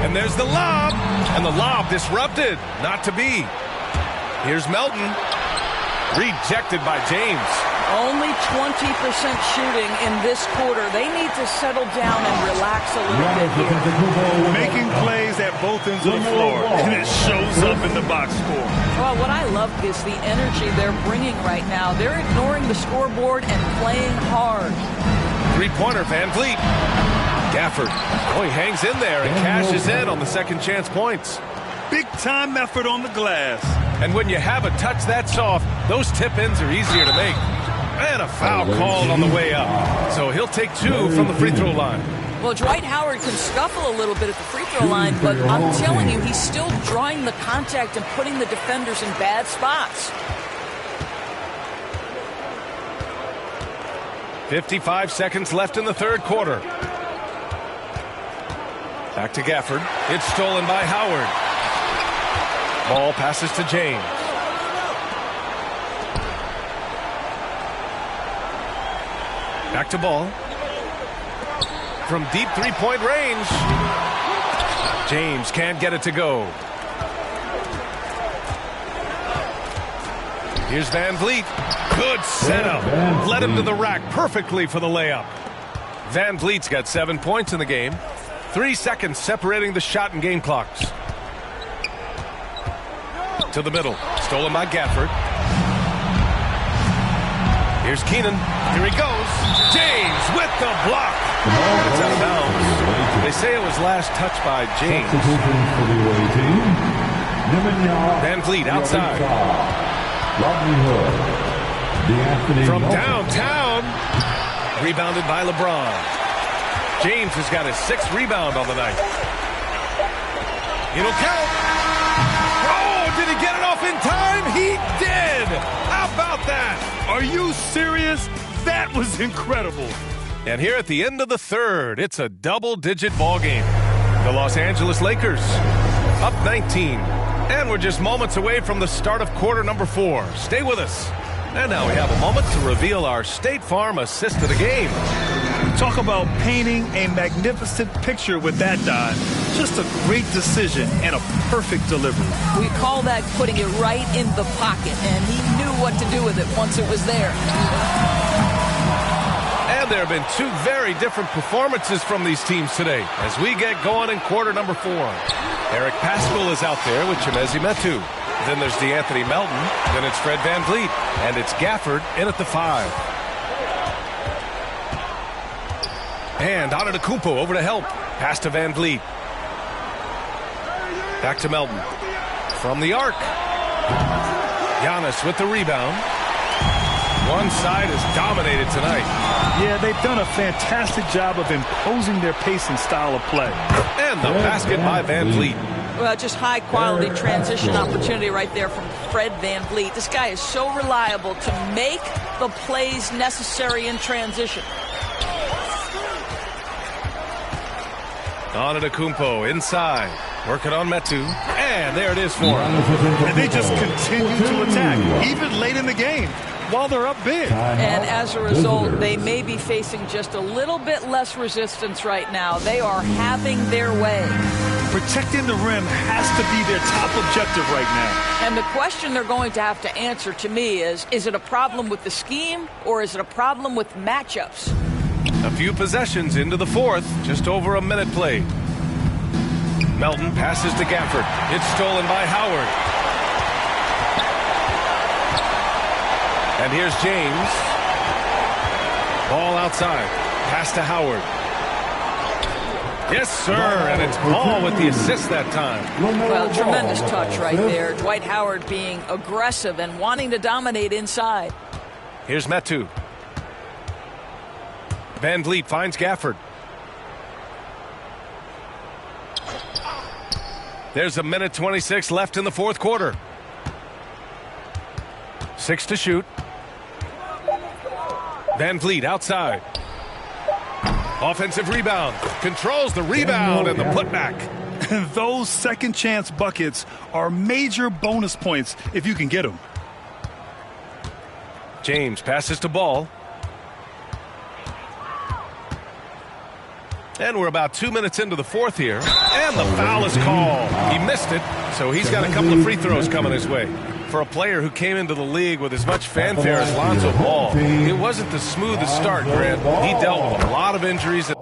And there's the lob. And the lob disrupted. Not to be. Here's Melton. Rejected by James. Only 20% shooting in this quarter. They need to settle down and relax a little bit here. Making plays at both ends of the floor, and it shows up in the box score. Well, what I love is the energy they're bringing right now. They're ignoring the scoreboard and playing hard. Three-pointer, Van Vliet. Gafford. Oh, he hangs in there and cashes in on the second chance points. Big-time effort on the glass. And when you have a touch that soft, those tip-ins are easier to make. And a foul called on the way up. So he'll take 2 from the free throw line. Well, Dwight Howard can scuffle a little bit at the free throw line, but I'm telling you, he's still drawing the contact and putting the defenders in bad spots. 55 seconds left in the third quarter. Back to Gafford. It's stolen by Howard. Ball passes to James. Back to Ball. From deep three-point range. James can't get it to go. Here's Van Vliet. Good setup. Led him to the rack perfectly for the layup. Van Vliet's got 7 points in the game. 3 seconds separating the shot and game clocks. To the middle. Stolen by Gafford. Here's Keenan. Here he goes. James with the block. It's out of bounds. They say it was last touched by James. Van Vliet outside. From downtown. Rebounded by LeBron. James has got his 6th rebound on the night. It'll count. Oh, did he get it off in time? He did. How about that? Are you serious? That was incredible. And here at the end of the third, it's a double-digit ball game. The Los Angeles Lakers up 19. And we're just moments away from the start of quarter number 4. Stay with us. And now we have a moment to reveal our State Farm assist of the game. Talk about painting a magnificent picture with that dive. Just a great decision and a perfect delivery. We call that putting it right in the pocket, and he knew what to do with it once it was there. And there have been 2 very different performances from these teams today as we get going in quarter number 4. Eric Paschal is out there with Chimezie Metu. Then there's DeAnthony Melton. Then it's Fred Van Vliet. And it's Gafford in at the 5. And Antetokounmpo over to help. Pass to Van Vliet. Back to Melton. From the arc. Giannis with the rebound. One side is dominated tonight. Yeah, they've done a fantastic job of imposing their pace and style of play. And the basket by Van Vliet. Well, just high-quality transition opportunity right there from Fred Van Vliet. This guy is so reliable to make the plays necessary in transition. Antetokounmpo inside. Working on Metu. And there it is for him. And they just continue to attack, even late in the game, while they're up big. And as a result, they may be facing just a little bit less resistance right now. They are having their way. Protecting the rim has to be their top objective right now. And the question they're going to have to answer to me is it a problem with the scheme or is it a problem with matchups? A few possessions into the fourth, just over a minute played. Melton passes to Gafford. It's stolen by Howard. And here's James. Ball outside. Pass to Howard. Yes, sir, and it's Ball with the assist that time. Well, tremendous touch right there. Dwight Howard being aggressive and wanting to dominate inside. Here's Metu. Van Vliet finds Gafford. There's a minute 26 left in the fourth quarter. 6 to shoot. Van Vliet outside. Offensive rebound. Controls the rebound and the putback. And those second chance buckets are major bonus points if you can get them. James passes to Ball. And we're about 2 minutes into the fourth here. And the foul is called. He missed it, so he's got a couple of free throws coming his way. For a player who came into the league with as much fanfare as Lonzo Ball, it wasn't the smoothest start, Grant. He dealt with a lot of injuries and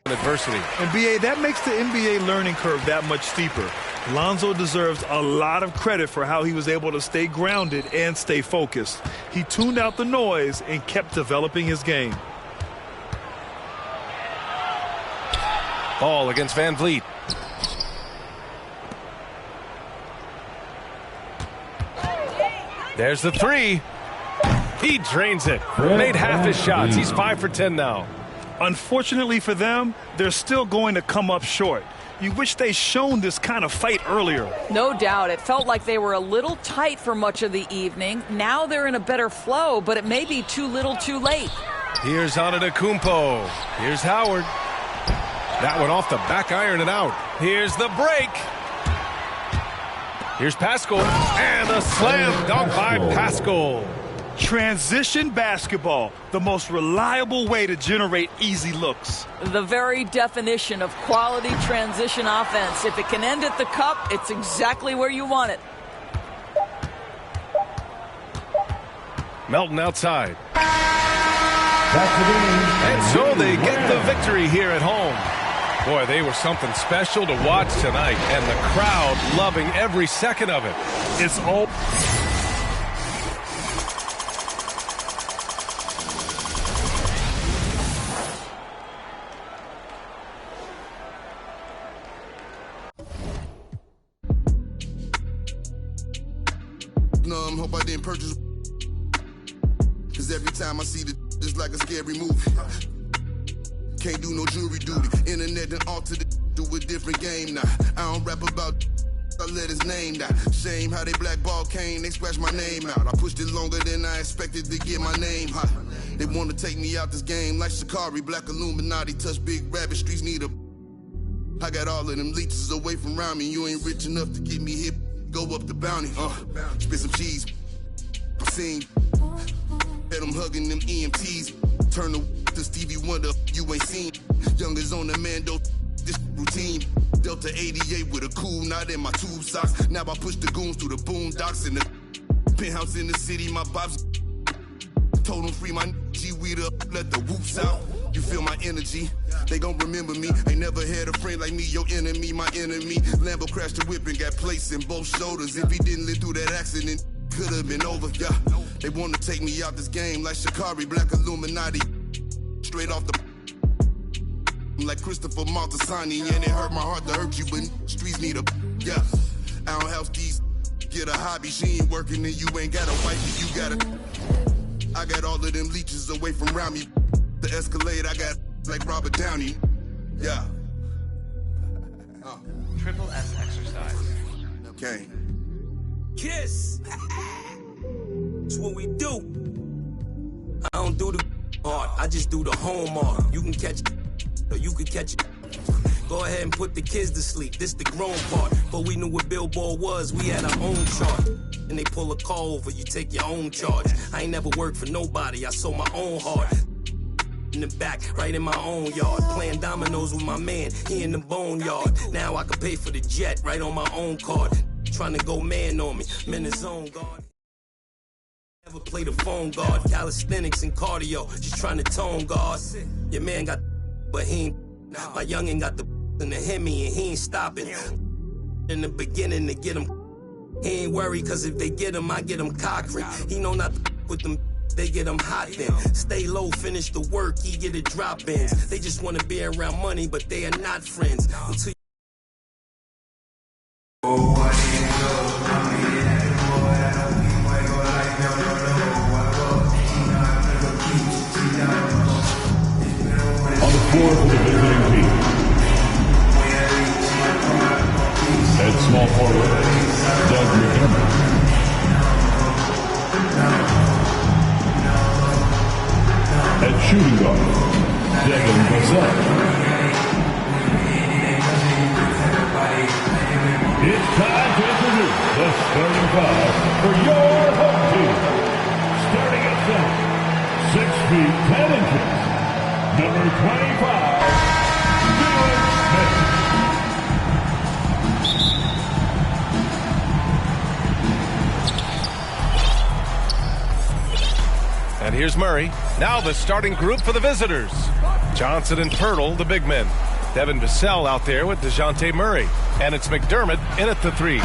adversity. And BA, that makes the NBA learning curve that much steeper. Lonzo deserves a lot of credit for how he was able to stay grounded and stay focused. He tuned out the noise and kept developing his game. Ball against Van Vliet. There's the three. He drains it. Made half his shots. He's 5 for 10 now. Unfortunately for them, they're still going to come up short. You wish they'd shown this kind of fight earlier. No doubt. It felt like they were a little tight for much of the evening. Now they're in a better flow, but it may be too little too late. Here's Antetokounmpo. Here's Howard. That one off the back iron and out. Here's the break. Here's Pascal. And a slam dunk by Pascal. Transition basketball, the most reliable way to generate easy looks. The very definition of quality transition offense. If it can end at the cup, it's exactly where you want it. Melton outside. And so they get the victory here at home. Boy, they were something special to watch tonight, and the crowd loving every second of it. It's all... Hope I didn't purchase. Cause every time I see the it's like a scary movie. Can't do no jury duty. Internet done altered it to a different game now. I don't rap about I let his name down. Shame how they blackball Kane, they scratch my name out. I pushed it longer than I expected to get my name hot. They wanna take me out this game like Shikari. Black Illuminati touch big rabbit streets need a. I got all of them leeches away from around me. You ain't rich enough to get me hip. Go up the bounty, spit some cheese. I seen, had them hugging them EMTs. Turn to Stevie Wonder, you ain't seen. Youngers on the Mando, this routine. Delta 88 with a cool knot in my tube socks. Now I push the goons through the boondocks in the penthouse in the city. My bops told them free my G-weed up, let the whoops out. You feel my energy, they gon' remember me. Ain't never had a friend like me, your enemy, my enemy. Lambo crashed the whip and got placed in both shoulders. If he didn't live through that accident, could've been over, yeah. They wanna take me out this game like Shikari, Black Illuminati. Straight off the like Christopher Maltasani. And it hurt my heart to hurt you, but streets need a, yeah. I don't have these, get a hobby. She ain't working and you ain't got a wife, you gotta. I got all of them leeches away from around me. The Escalade, I got like Robert Downey. Yeah. Triple S exercise. Okay. Kiss. It's what we do. I don't do the art. I just do the home art. You can catch it, or you can catch it. Go ahead and put the kids to sleep. This the grown part. But we knew what Billboard was. We had our own chart. And they pull a call over. You take your own charge. I ain't never worked for nobody. I sold my own heart. In the back, right in my own yard. Playing dominoes with my man, he in the boneyard. Now I can pay for the jet right on my own card. Trying to go man on me, I'm in the zone guard. Never play the phone guard. Calisthenics and cardio, just trying to tone guard. Your man got but he ain't. My youngin' got the in the Hemi and he ain't stopping. In the beginning to get him, he ain't worried cause if they get him, I get him cockring. He know not to with them. They get them hot then. Stay low, finish the work, he get it drop-ins. They just want to be around money, but they are not friends. Until On the floor for the visiting team. At small forward, Doug McDermott. At shooting guard, Devin Vassell. It's time to introduce the starting five for your home team. Starting at center, 6 feet 10 inches, number 25, Dylan Smith. And here's Murray. Now the starting group for the visitors. Johnson and Pirtle, the big men. Devin Vassell out there with DeJounte Murray. And it's McDermott in at the 3.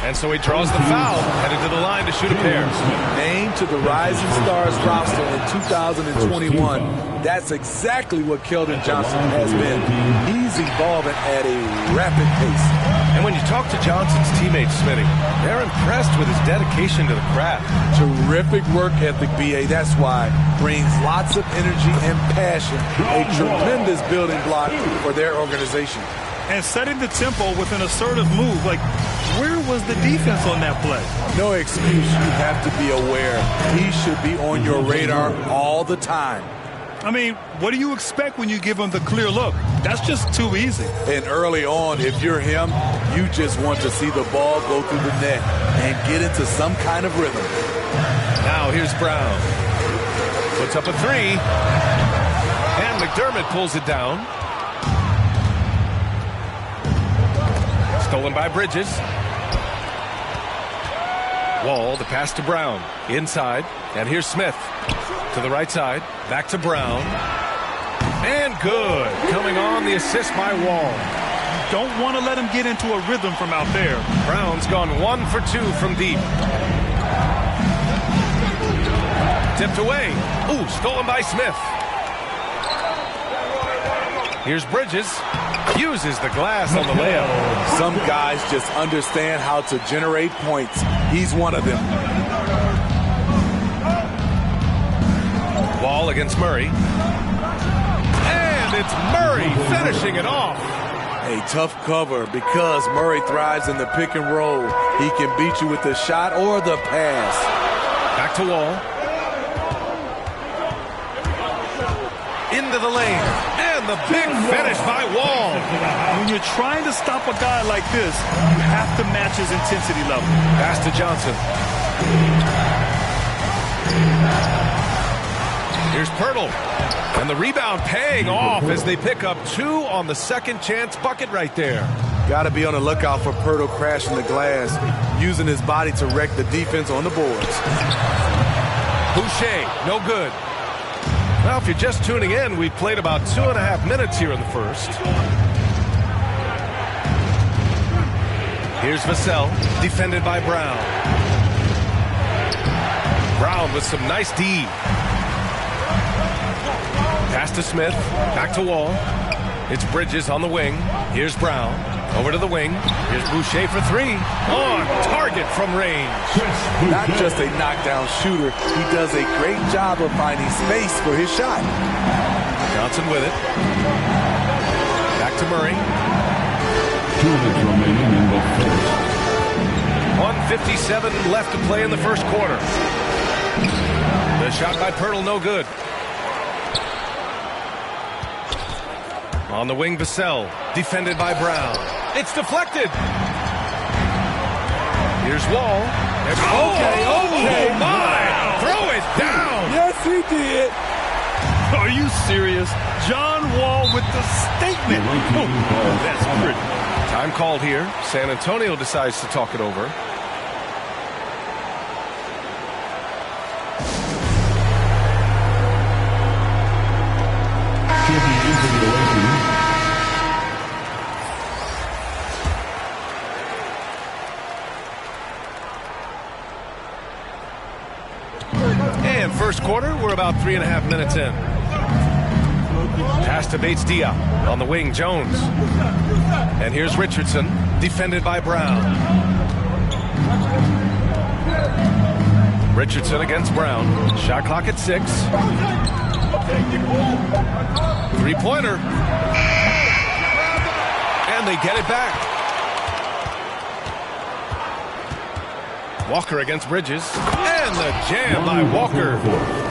And so he draws the foul, headed to the line to shoot a pair. Named to the Rising Stars roster in 2021. That's exactly what Keldon Johnson has been. He's evolving at a rapid pace. And when you talk to Johnson's teammates, Smitty, they're impressed with his dedication to the craft. Terrific work ethic, B.A. That's why. Brings lots of energy and passion. A tremendous building block for their organization. And setting the tempo with an assertive move. Like, where was the defense on that play? No excuse. You have to be aware. He should be on your radar all the time. I mean, what do you expect when you give him the clear look? That's just too easy. And early on, if you're him, you just want to see the ball go through the net and get into some kind of rhythm. Now here's Brown. Puts up a 3. And McDermott pulls it down. Stolen by Bridges. Wall, the pass to Brown. Inside. And here's Smith. To the right side. Back to Brown. And good. Coming on the assist by Wall. Don't want to let him get into a rhythm from out there. Brown's gone 1 for 2 from deep. Tipped away. Ooh, stolen by Smith. Here's Bridges. Uses the glass on the layup. Some guys just understand how to generate points. He's one of them. Wall against Murray. And it's Murray finishing it off. A tough cover because Murray thrives in the pick and roll. He can beat you with the shot or the pass. Back to Wall. Into the lane. And the big finish by Wall. When you're trying to stop a guy like this, you have to match his intensity level. Pass to Johnson. Here's Pirtle. And the rebound paying off as they pick up 2 on the second chance bucket right there. Got to be on the lookout for Pirtle crashing the glass, using his body to wreck the defense on the boards. Boucher, no good. Well, if you're just tuning in, we've played about 2.5 minutes here in the first. Here's Vassell, defended by Brown. Brown with some nice D. Pass to Smith, back to Wall. It's Bridges on the wing. Here's Brown, over to the wing. Here's Boucher for 3. On target from range. Not just a knockdown shooter, he does a great job of finding space for his shot. Johnson with it. Back to Murray. 2 minutes remaining in the first. 1:57 left to play in the first quarter. The shot by Pirtle, no good. On the wing, Vassell, defended by Brown. It's deflected. Here's Wall. Okay. Oh my! Throw it down. Yes, he did. Are you serious? John Wall with the statement. Oh, that's pretty. Time called here. San Antonio decides to talk it over. And first quarter, we're about 3.5 minutes in. Pass to Bates-Diop. On the wing, Jones. And here's Richardson, defended by Brown. Richardson against Brown. Shot clock at 6. 3-pointer. And they get it back. Walker against Bridges. And the jam by Walker.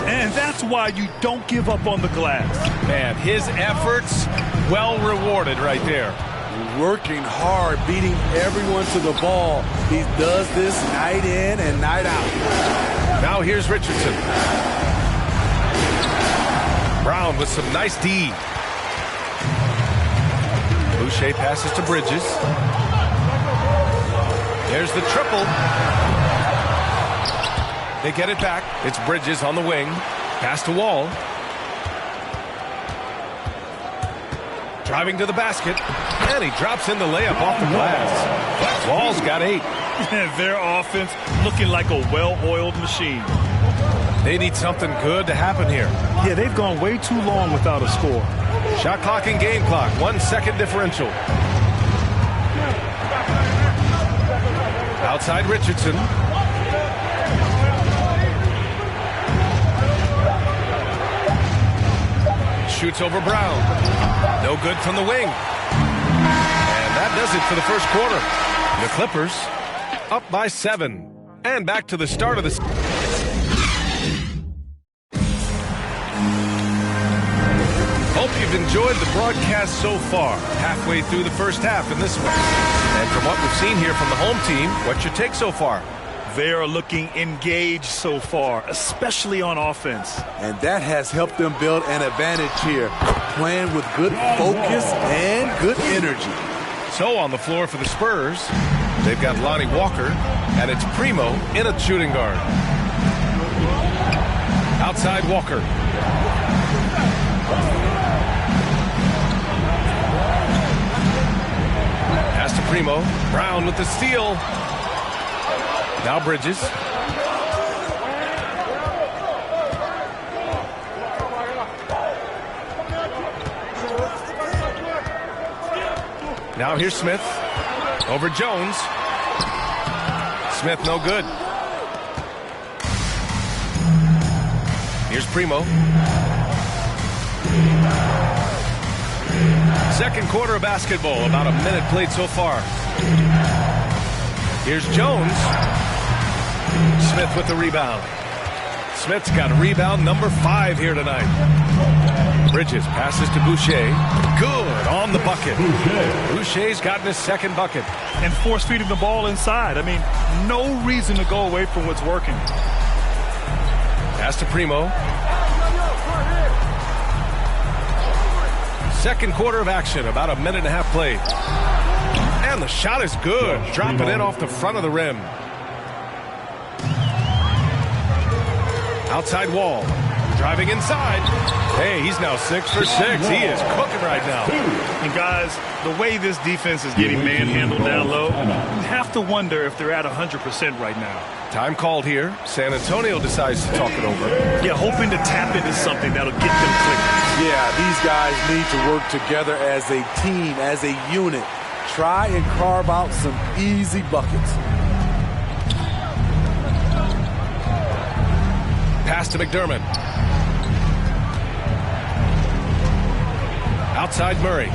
And that's why you don't give up on the glass. Man, his efforts well rewarded right there. working hard, beating everyone to the ball. He does this night in and night out. Now here's Richardson. Brown with some nice D. Boucher passes to Bridges. There's the triple. They get it back. It's Bridges on the wing. Pass to Wall. Driving to the basket. And he drops in the layup off the glass. Wall's got 8. Their offense looking like a well-oiled machine. They need something good to happen here. Yeah, they've gone way too long without a score. Shot clock and game clock. 1 second differential. Outside Richardson. Shoots over Brown. No good from the wing. And that does it for the first quarter. The Clippers up by 7. And back to the start of the season. Hope you've enjoyed the broadcast so far. Halfway through the first half in this one. And from what we've seen here from the home team, what's your take so far? They are looking engaged so far, especially on offense. And that has helped them build an advantage here, playing with good focus and good energy. So on the floor for the Spurs, they've got Lonnie Walker, and it's Primo in a shooting guard. Outside Walker. Pass to Primo. Brown with the steal. Now Bridges. Now here's Smith. Over Jones. Smith no good. Here's Primo. Second quarter of basketball. About a minute played so far. Here's Jones. Smith with the rebound. Smith's got rebound number 5 here tonight. Bridges passes to Boucher. Good on the bucket. Boucher's gotten his second bucket. And force feeding the ball inside. I mean, no reason to go away from what's working. Pass to Primo. Second quarter of action, about a minute and a half played. And the shot is good. Dropping it off the front of the rim. Outside Wall. Driving inside. Hey, he's now 6 for 6. He is cooking right now. And guys, the way this defense is getting manhandled down low, you have to wonder if they're at 100% right now. Time called here. San Antonio decides to talk it over. Yeah, hoping to tap into something that'll get them clicking. Yeah, these guys need to work together as a team, as a unit. Try and carve out some easy buckets. Pass to McDermott. Outside Murray.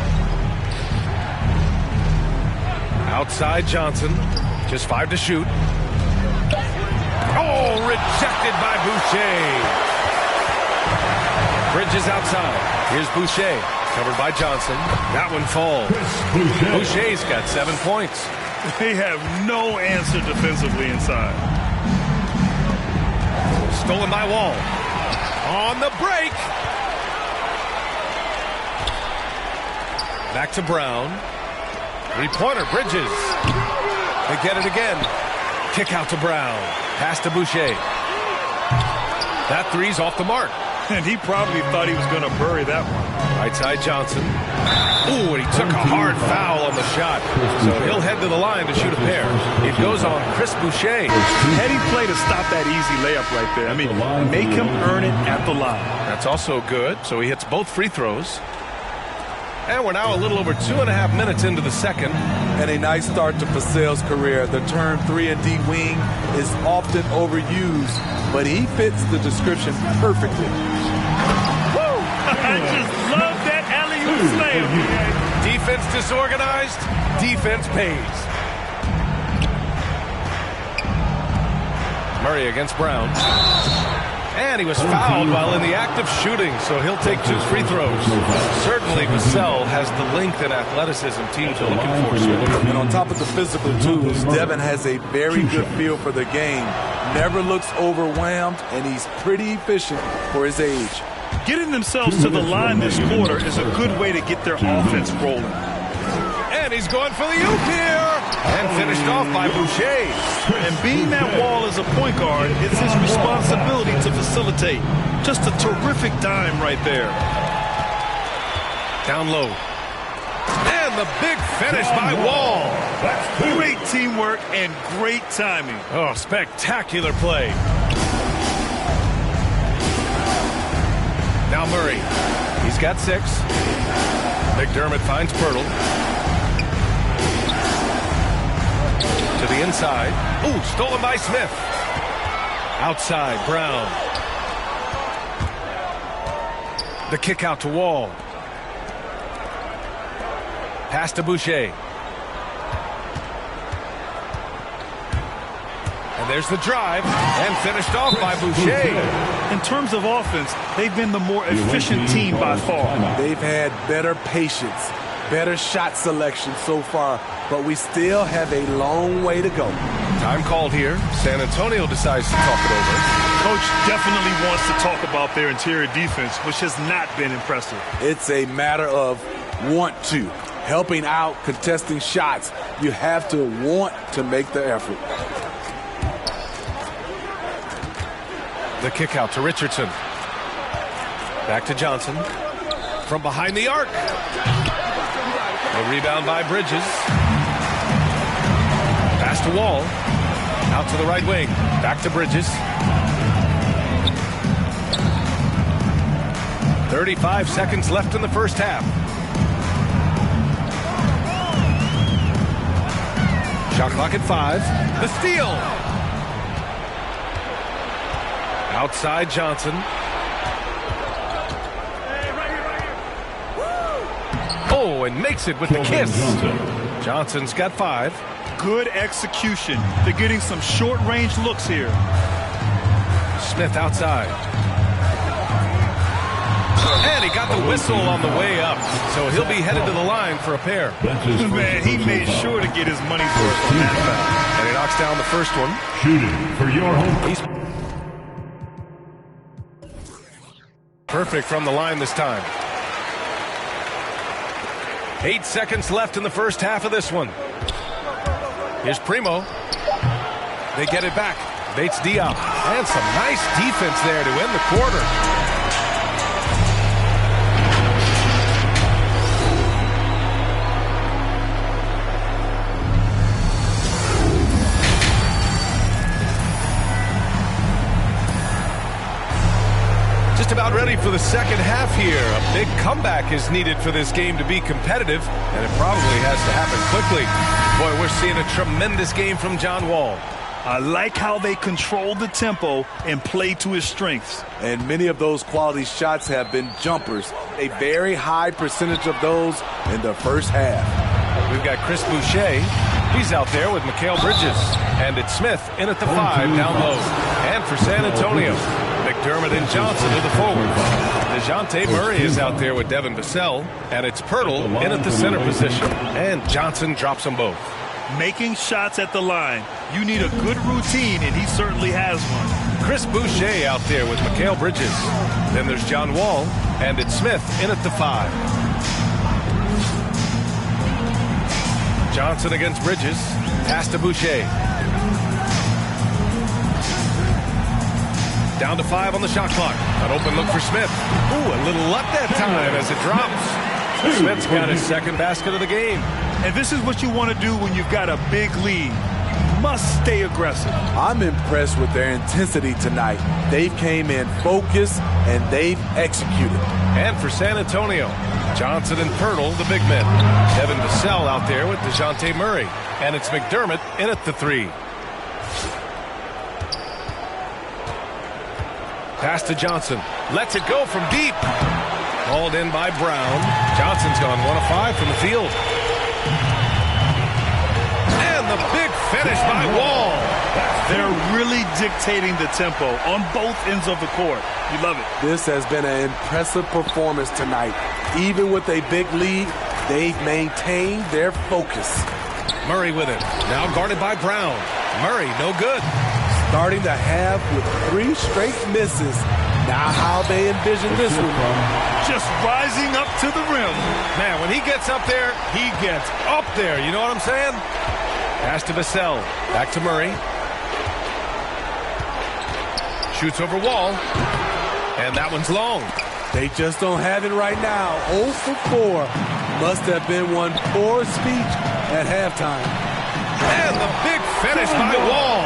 Outside Johnson. Just 5 to shoot. Oh, rejected by Boucher. Bridges outside. Here's Boucher. Covered by Johnson. That one falls. Boucher's got 7 points. They have no answer defensively inside. Stolen by Wall. On the break. Back to Brown. 3-pointer, Bridges. They get it again. Kick out to Brown. Pass to Boucher. That three's off the mark. And he probably thought he was going to bury that one. Right side Johnson. Ooh, and he took a hard foul on the shot. So he'll head to the line to shoot a pair. It goes on Chris Boucher. Heady play to stop that easy layup right there. I mean, make him earn it at the line. That's also good. So he hits both free throws. And we're now a little over 2.5 minutes into the second. And a nice start to Vassell's career. The term 3-and-D wing is often overused, but he fits the description perfectly. Woo! I just love that alley-oop slam. Defense disorganized, defense pays. Murray against Brown. And he was fouled while in the act of shooting, so he'll take 2 free throws. Certainly, Vassell has the length and athleticism teams are looking for. And on top of the physical tools, Devin has a very good feel for the game. Never looks overwhelmed, and he's pretty efficient for his age. Getting themselves to the line this quarter is a good way to get their offense rolling. And he's going for the oop here. And finished off by Boucher. And being that Wall as a point guard, it's his responsibility to facilitate. Just a terrific dime right there. Down low. And the big finish by Wall. Great teamwork and great timing. Oh, spectacular play. Now Murray. He's got 6. McDermott finds Pirtle. To the inside. Ooh, stolen by Smith. Outside, Brown. The kick out to Wall. Pass to Boucher. And there's the drive. And finished off by Boucher. In terms of offense, they've been the more efficient team by far. They've had better patience, better shot selection so far, but we still have a long way to go. Time called here. San Antonio decides to talk it over. Coach definitely wants to talk about their interior defense, which has not been impressive. It's a matter of want to. Helping out, contesting shots. You have to want to make the effort. The kick out to Richardson. Back to Johnson. From behind the arc. A rebound by Bridges. Pass to Wall. Out to the right wing. Back to Bridges. 35 seconds left in the first half. Shot clock at 5. The steal. Outside Johnson. Oh, and makes it with the kiss. Johnson's got 5. Good execution. They're getting some short-range looks here. Smith outside. And he got the whistle on the way up, so he'll be headed to the line for a pair. Man, he made sure to get his money's worth on that foul. And he knocks down the first one. Shooting for your home. He's perfect from the line this time. 8 seconds left in the first half of this one. Here's Primo. They get it back. Bates Diop. And some nice defense there to end the quarter. Just about ready for the second half here. A big comeback is needed for this game to be competitive, and it probably has to happen quickly. Boy, we're seeing a tremendous game from John Wall. I like how they control the tempo and play to his strengths. And many of those quality shots have been jumpers. A very high percentage of those in the first half. We've got Chris Boucher. He's out there with Mikal Bridges. And it's Smith in at the 5 down low. And for San Antonio, McDermott and Johnson are the forwards. DeJounte Murray is out there with Devin Vassell. And it's Pirtle in at the center position. And Johnson drops them both. Making shots at the line. You need a good routine, and he certainly has one. Chris Boucher out there with Mikal Bridges. Then there's John Wall. And it's Smith in at the 5. Johnson against Bridges. Pass to Boucher. Down to 5 on the shot clock. An open look for Smith. Ooh, a little luck that time as it drops. Smith's got his second basket of the game. And this is what you want to do when you've got a big lead. Must stay aggressive. I'm impressed with their intensity tonight. They came in focused and they've executed. And for San Antonio, Johnson and Pirtle, the big men. Devin Vassell out there with DeJounte Murray. And it's McDermott in at the 3. Pass to Johnson. Lets it go from deep. Called in by Brown. Johnson's gone 1 of 5 from the field. And the big finish by Wall. They're really dictating the tempo on both ends of the court. You love it. This has been an impressive performance tonight. Even with a big lead, they've maintained their focus. Murray with it. Now guarded by Brown. Murray, no good. Starting the half with 3 straight misses. Now how they envision this one. Just rising up to the rim. Man, when he gets up there, he gets up there. You know what I'm saying? Pass to Vassell. Back to Murray. Shoots over Wall. And that one's long. They just don't have it right now. 0 for 4. Must have been one poor speech at halftime. And the big finish by Wall.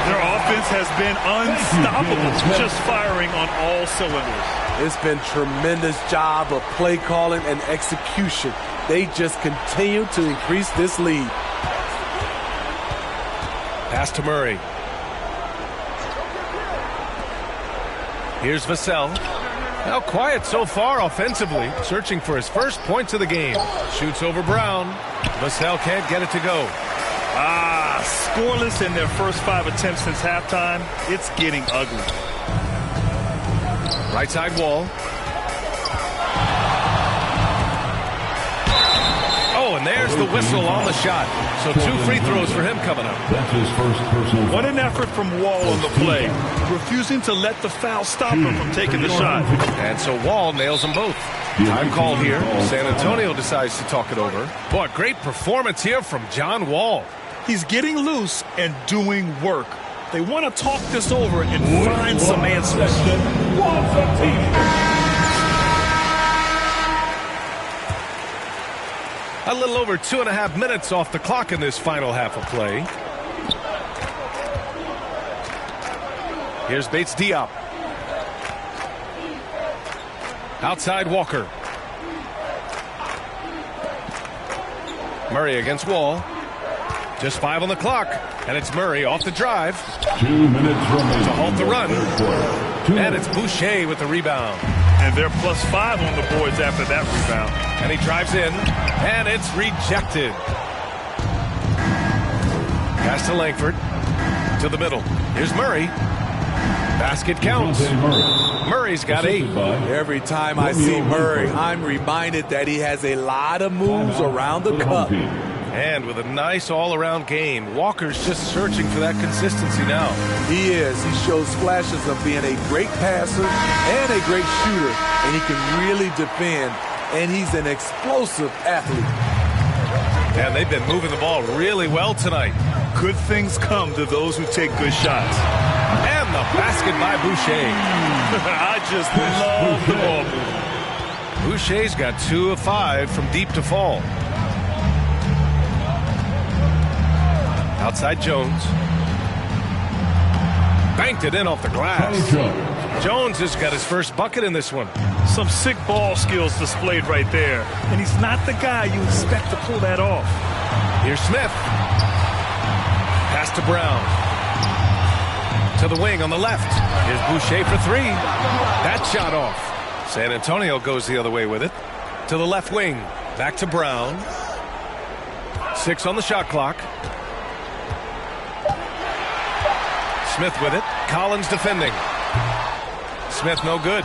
Their offense has been unstoppable, just firing on all cylinders. It's been tremendous job of play calling and execution. They just continue to increase this lead. Pass to Murray. Here's Vassell. Now quiet so far offensively, searching for his first points of the game. Shoots over Brown. Vassell can't get it to go. Scoreless in their first 5 attempts since halftime. It's getting ugly. Right side Wall. Oh, and there's the whistle on the shot. So 2 free throws for him coming up. That's his first personal. What an effort from Wall on the play, refusing to let the foul stop him from taking the shot. And so Wall nails them both. Time called here. San Antonio decides to talk it over. Boy, great performance here from John Wall. He's getting loose and doing work. They want to talk this over and find some answers. A little over 2.5 minutes off the clock in this final half of play. Here's Bates Diop. Outside Walker. Murray against Wall. Just 5 on the clock, and it's Murray off the drive. 2 minutes remaining to halt the run. And it's Boucher with the rebound. And they're +5 on the boards after that rebound. And he drives in, and it's rejected. Pass to Langford. To the middle. Here's Murray. Basket counts. Murray's got 8. Every time I see Murray, I'm reminded that he has a lot of moves around the cup. And with a nice all-around game, Walker's just searching for that consistency now. He is. He shows flashes of being a great passer and a great shooter, and he can really defend, and he's an explosive athlete. And they've been moving the ball really well tonight. Good things come to those who take good shots. And the basket by Boucher. I just love the ball movement. Boucher's got 2 of 5 from deep to fall. Outside Jones. Banked it in off the glass. Jones has got his first bucket in this one. Some sick ball skills displayed right there. And he's not the guy you expect to pull that off. Here's Smith. Pass to Brown. To the wing on the left. Here's Boucher for 3. That shot off. San Antonio goes the other way with it. To the left wing. Back to Brown. 6 on the shot clock. Smith with it. Collins defending. Smith no good.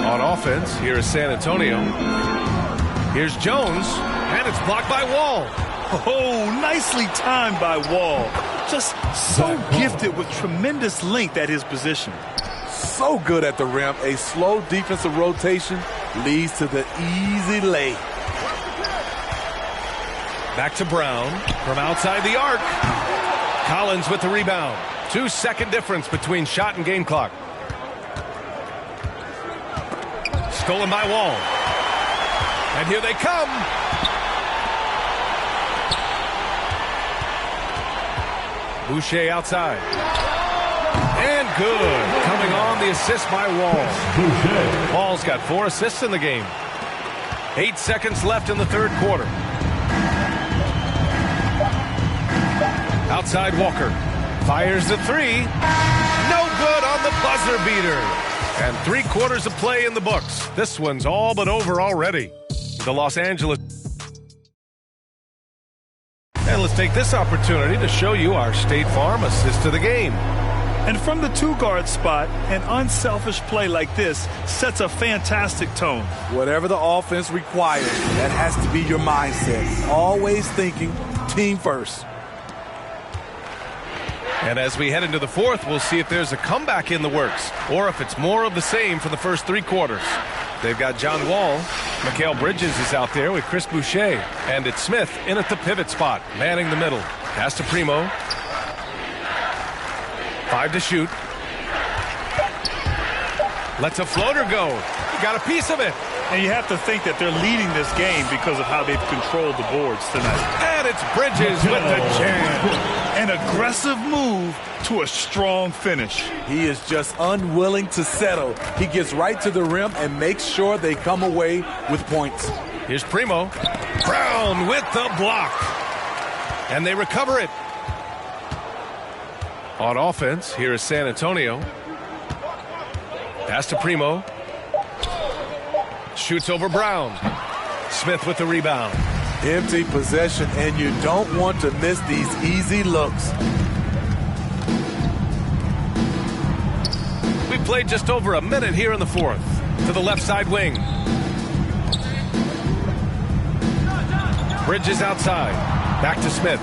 On offense, here is San Antonio. Here's Jones, and it's blocked by Wall. Oh, nicely timed by Wall. Just so gifted with tremendous length at his position. So good at the rim. A slow defensive rotation leads to the easy lay. Back to Brown from outside the arc. Collins with the rebound. 2-second difference between shot and game clock. Stolen by Wall. And here they come. Boucher outside. And good. Coming on the assist by Wall. Wall's got 4 assists in the game. 8 seconds left in the third quarter. Outside Walker. Fires the 3. No good on the buzzer beater. And 3 quarters of play in the books. This one's all but over already. The Los Angeles. And let's take take this opportunity to show you our State Farm assist to the game. And from the two-guard spot, an unselfish play like this sets a fantastic tone. Whatever the offense requires, that has to be your mindset. Always thinking team first. And as we head into the fourth, we'll see if there's a comeback in the works or if it's more of the same for the first 3 quarters. They've got John Wall. Mikal Bridges is out there with Chris Boucher. And it's Smith in at the pivot spot, manning the middle. Pass to Primo. 5 to shoot. Lets a floater go. Got a piece of it. And you have to think that they're leading this game because of how they've controlled the boards tonight. And it's Bridges with the jam. An aggressive move to a strong finish. He is just unwilling to settle. He gets right to the rim and makes sure they come away with points. Here's Primo. Brown with the block. And they recover it. On offense, here is San Antonio. Pass to Primo. Shoots over Brown. Smith with the rebound. Empty possession, and you don't want to miss these easy looks. We played just over a minute here in the fourth. To the left side wing. Bridges outside. Back to Smith.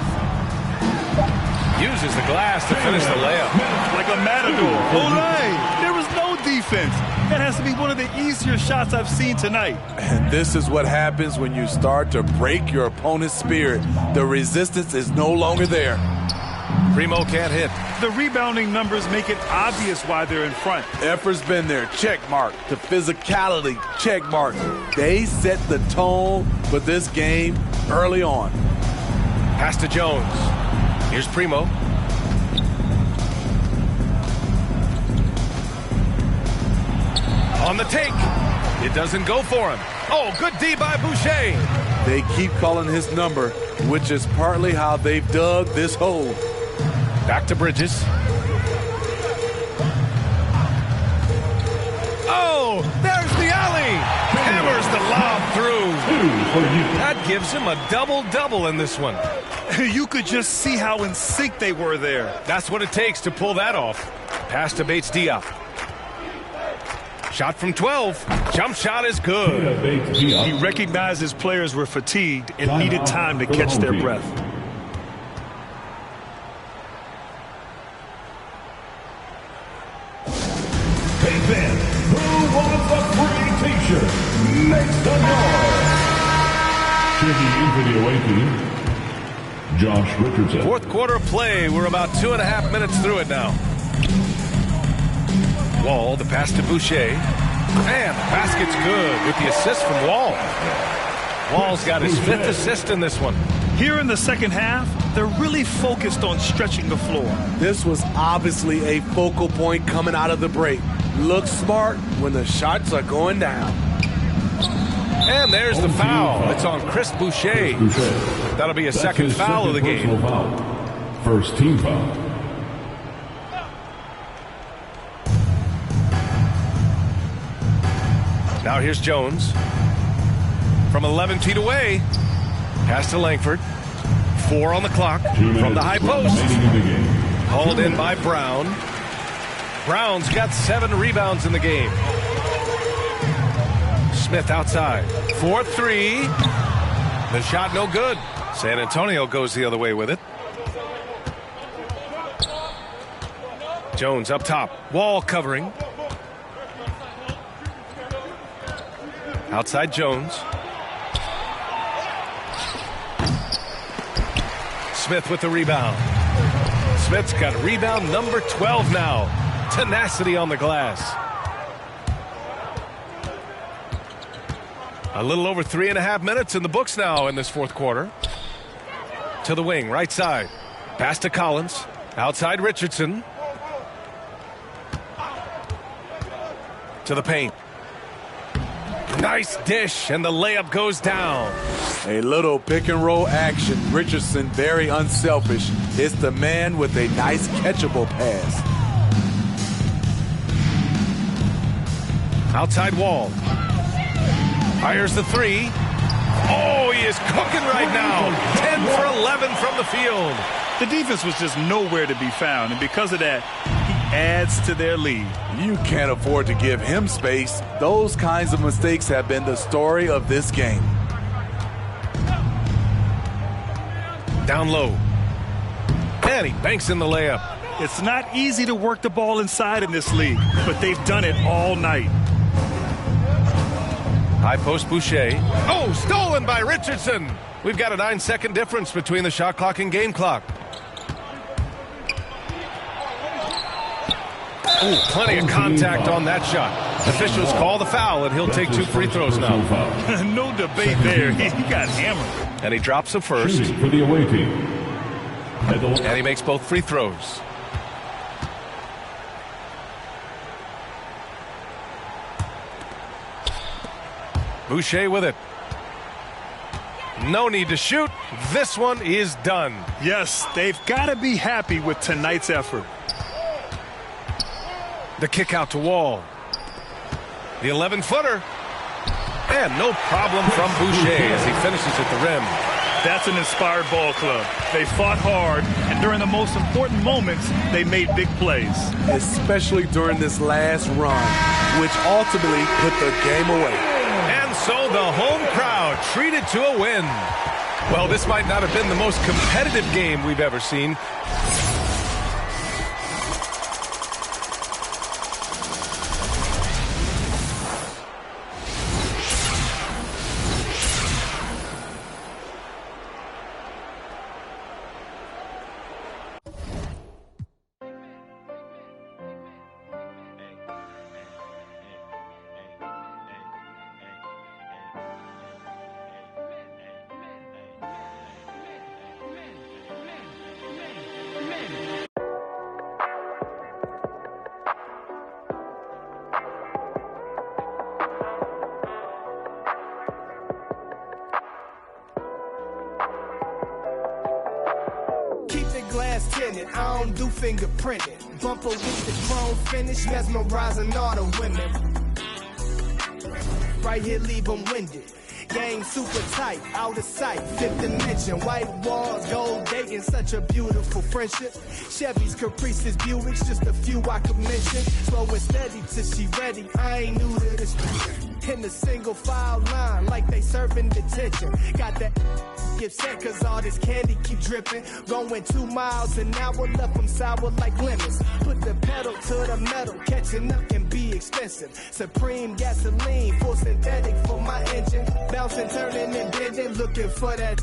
Uses the glass to finish the layup. Like a matador. Olay! There was no defense. That has to be one of the easier shots I've seen tonight. And this is what happens when you start to break your opponent's spirit. The resistance is no longer there. Primo can't hit. The rebounding numbers make it obvious why they're in front. Effort's been there. Check mark. The physicality. Check mark. They set the tone for this game early on. Pass to Jones. Here's Primo. On the take. It doesn't go for him. Oh, good D by Boucher. They keep calling his number, which is partly how they've dug this hole. Back to Bridges. Oh, there's the alley. Hammers the lob through. That gives him a double-double in this one. You could just see how in sync they were there. That's what it takes to pull that off. Pass to Bates Diop. Shot from 12. Jump shot is good. He recognized his players were fatigued and needed time to catch their breath. Hey Ben, who wants a free t-shirt? Make some noise. Checking in for the away team, Josh Richardson. Fourth quarter of play. We're about 2.5 minutes through it now. Wall, the pass to Boucher. And the basket's good with the assist from Wall. Wall's got his 5th assist in this one. Here in the second half, they're really focused on stretching the floor. This was obviously a focal point coming out of the break. Look smart when the shots are going down. And there's the foul. It's on Chris Boucher. That'll be a second foul of the game. First team foul. Now here's Jones. From 11 feet away. Pass to Langford. 4 on the clock. From the high post. Hauled in by Brown. Brown's got 7 rebounds in the game. Smith outside. 4-3. The shot no good. San Antonio goes the other way with it. Jones up top. Wall covering. Outside Jones. Smith with the rebound. Smith's got rebound number 12 now. Tenacity on the glass. A little over 3.5 minutes in the books now in this fourth quarter. To the wing, right side. Pass to Collins. Outside Richardson. To the paint. Nice dish, and the layup goes down. A little pick and roll action. Richardson very unselfish. It's the man with a nice catchable pass. Outside Wall. Fires the 3. Oh, he is cooking right now. 10 for 11 from the field. The defense was just nowhere to be found, and because of that, he adds to their lead. You can't afford to give him space. Those kinds of mistakes have been the story of this game. Down low. And he banks in the layup. It's not easy to work the ball inside in this league, but they've done it all night. High post Boucher. Oh, stolen by Richardson. We've got a 9-second difference between the shot clock and game clock. Oh, plenty of contact on that shot. Officials call the foul, and he'll take 2 free throws now. No debate there. He got hammered. And he drops the first. For the away team. And he makes both free throws. Boucher with it. No need to shoot. This one is done. Yes, they've got to be happy with tonight's effort. The kick out to Wall. The 11-footer. And no problem from Boucher as he finishes at the rim. That's an inspired ball club. They fought hard, and during the most important moments, they made big plays. Especially during this last run, which ultimately put the game away. And so the home crowd treated to a win. Well, this might not have been the most competitive game we've ever seen. I don't do fingerprinting. Bumper with the chrome finish, mesmerizing all the women. Right here, leave them winded. Game super tight, out of sight, fifth dimension. White walls, gold dating, such a beautiful friendship. Chevys, Caprices, Buicks, just a few I could mention. Slow and steady till she ready, I ain't new to this. In the single file line, like they serving detention. Got that get set cause all this candy keep dripping. Going 2 miles an hour, left them sour like lemons. Put the pedal to the metal, catching up can be expensive. Supreme gasoline, full synthetic for my engine. Bouncing, turning and bending, looking for that.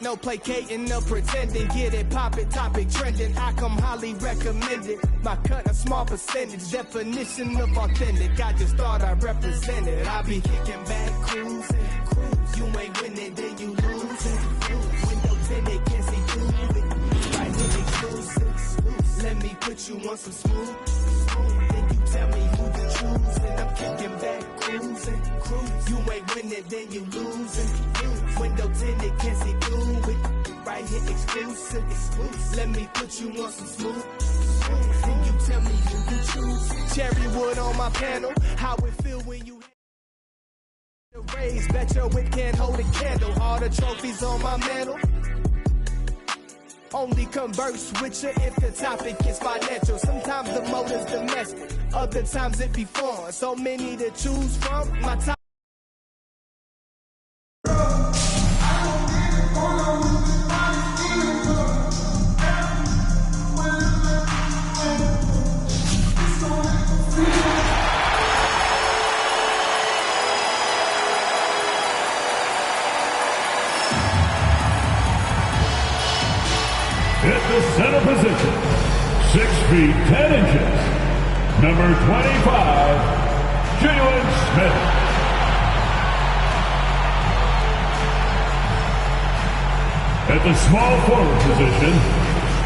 No placating, no pretending, get it poppin', topic trending. I come highly recommended. My cut a small percentage, definition of authentic. I just thought I represented. I be kicking back, cruising. You ain't winning, then you losing. Window tinted, can't see through it. Right here, exclusive. Let me put you on some smooth. Then you tell me who to choose, and I'm kicking back, cruising. You ain't winning, then you losing. Window tinted, can't see through it. Right here, exclusive. Let me put you on some smooth. Then you tell me who to choose. Cherry wood on my panel. How it feel when you raise, bet your wit can't hold a candle. All the trophies on my mantle. Only converse with you if the topic is financial. Sometimes the motive's domestic, other times it be foreign. So many to choose from. My top. At the center position, 6 feet 10 inches, number 25, Jalen Smith. At the small forward position,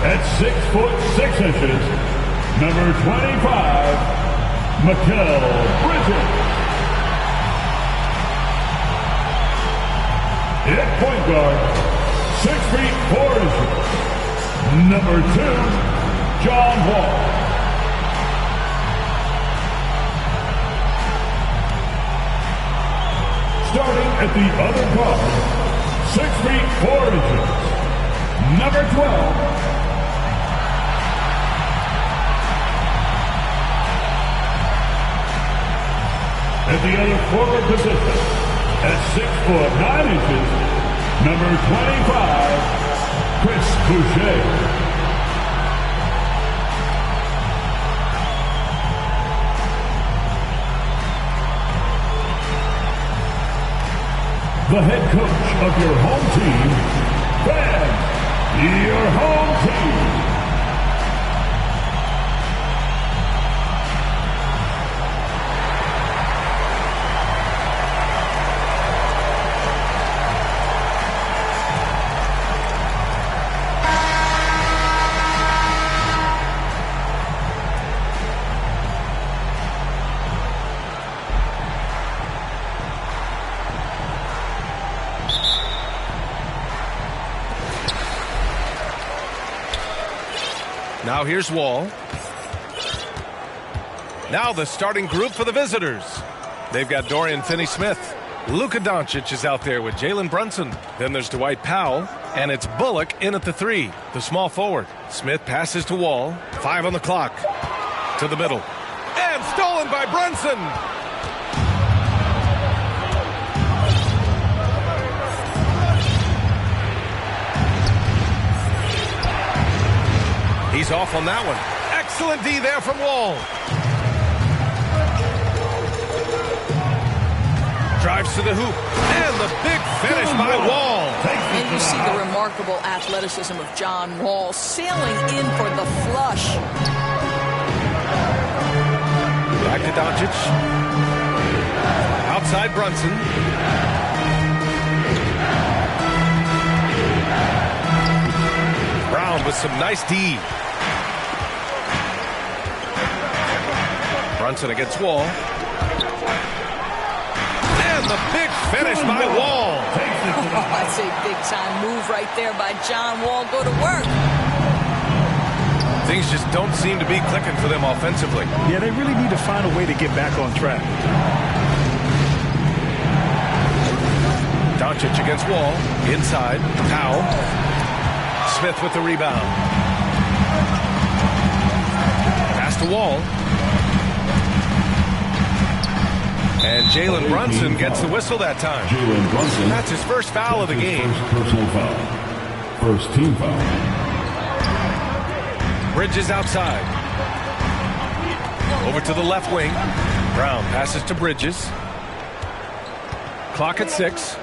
at 6 foot 6 inches, number 25, Mikal Bridges. At point guard, 6 feet 4 inches. Number 2, John Wall. Starting At the other guard, 6 feet 4 inches, number 12. At the other forward position, at 6 foot 9 inches, number 25, Chris Boucher. The head coach of your home team, and your home team. Now here's Wall. Now the starting group for the visitors. They've got Dorian Finney-Smith. Luka Doncic is out there with Jalen Brunson. Then there's Dwight Powell. And it's Bullock in at the 3, the small forward. Smith passes to Wall. 5 on the clock. To the middle. And stolen by Brunson. He's off on that one. Excellent D there from Wall. Drives to the hoop. And the big finish by Wall. And you see the remarkable athleticism of John Wall sailing in for the flush. Back to Doncic. Outside Brunson. Brown with some nice D. Brunson against Wall. And the big finish by Wall. Oh, that's a big-time move right there by John Wall. Go to work. Things just don't seem to be clicking for them offensively. Yeah, they really need to find a way to get back on track. Doncic against Wall. Inside. Powell. Smith with the rebound. Pass to Wall. And Jalen Brunson gets the whistle that time. Jalen Brunson. That's his first foul of the game. First personal foul. First team foul. Bridges outside. Over to the left wing. Brown passes to Bridges. Clock at 6.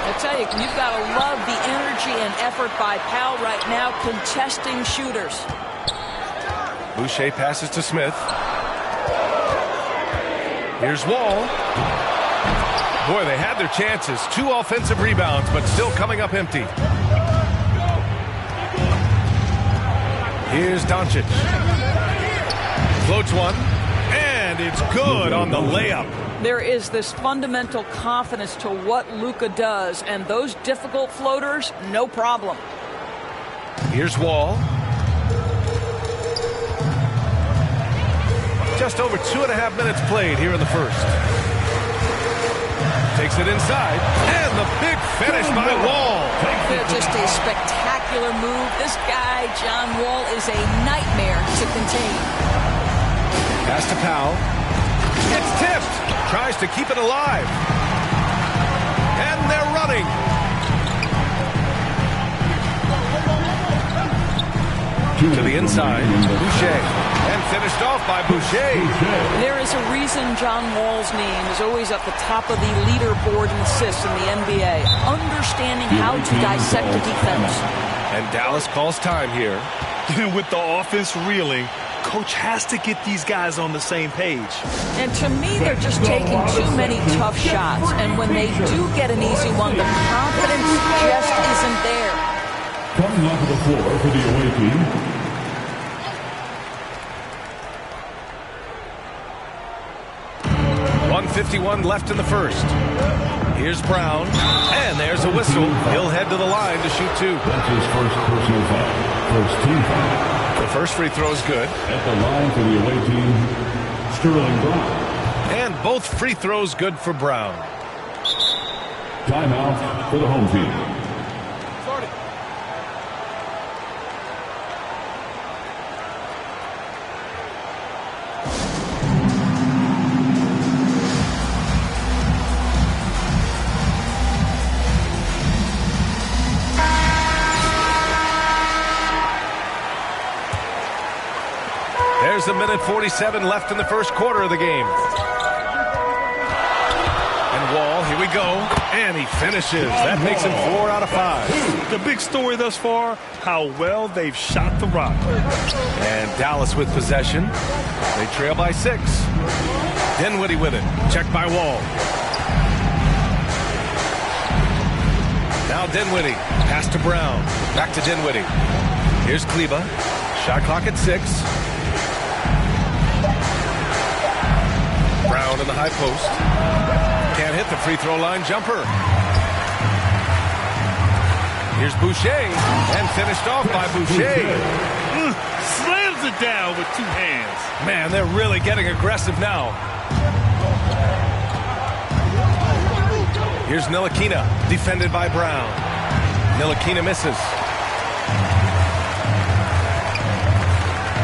I tell you, you've got to love the energy and effort by Powell right now contesting shooters. Boucher passes to Smith. Here's Wall. Boy, they had their chances. 2 offensive rebounds, but still coming up empty. Here's Doncic. Floats one, and it's good on the layup. There is this fundamental confidence to what Luka does, and those difficult floaters, no problem. Here's Wall. Just over 2.5 minutes played here in the first. Takes it inside, and the big finish by Wall. Just a spectacular move. This guy, John Wall, is a nightmare to contain. Pass to Powell. It's tipped. Tries to keep it alive. And they're running. To the inside. Boucher. And finished off by Boucher. There is a reason John Wall's name is always at the top of the leaderboard in assists in the NBA. Understanding how to dissect a defense. And Dallas calls time here. With the offense reeling, coach has to get these guys on the same page. And to me, they're just taking too many tough shots. And when they do get an easy one, the confidence just isn't there. Coming onto the floor for the away team. .51 left in the first. Here's Brown, and there's a whistle. He'll head to the line to shoot 2. That's his first personal foul. First team foul. The first free throw is good. At the line for the away team, Sterling Brown. And Both free throws good for Brown. Timeout for the home team. There's a minute 47 left in the first quarter of the game. And Wall, here we go. And he finishes. That makes him 4 out of 5. The big story thus far, how well they've shot the rock. And Dallas with possession. They trail by 6. Dinwiddie with it. Checked by Wall. Now Dinwiddie. Pass to Brown. Back to Dinwiddie. Here's Kleba. Shot clock at 6. Brown in the high post. Can't hit the free throw line jumper. Here's Boucher. And finished off by Boucher. Slams it down with 2 hands. Man, they're really getting aggressive now. Here's Ntilikina. Defended by Brown. Ntilikina misses.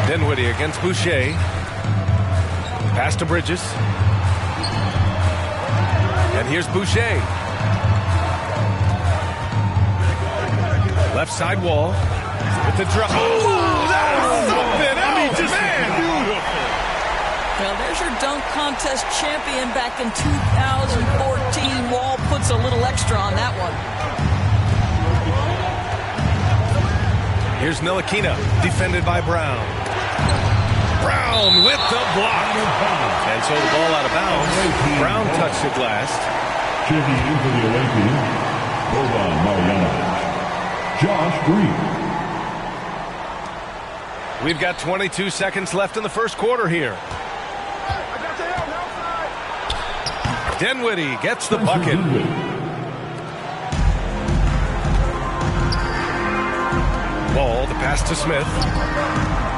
Dinwiddie against Boucher. Pass to Bridges. And here's Boucher. Left side Wall. With the drop. Oh, that's something else, man. Beautiful. Well, there's your dunk contest champion back in 2014. Wall puts a little extra on that one. Here's Ntilikina. Defended by Brown. Brown with the block. And so the ball out of bounds. Brown touched it last. Checking in for the away team, Boban Marjanovic, Josh Green. We've got 22 seconds left in the first quarter here. Dinwiddie gets the bucket. Wall, the pass to Smith.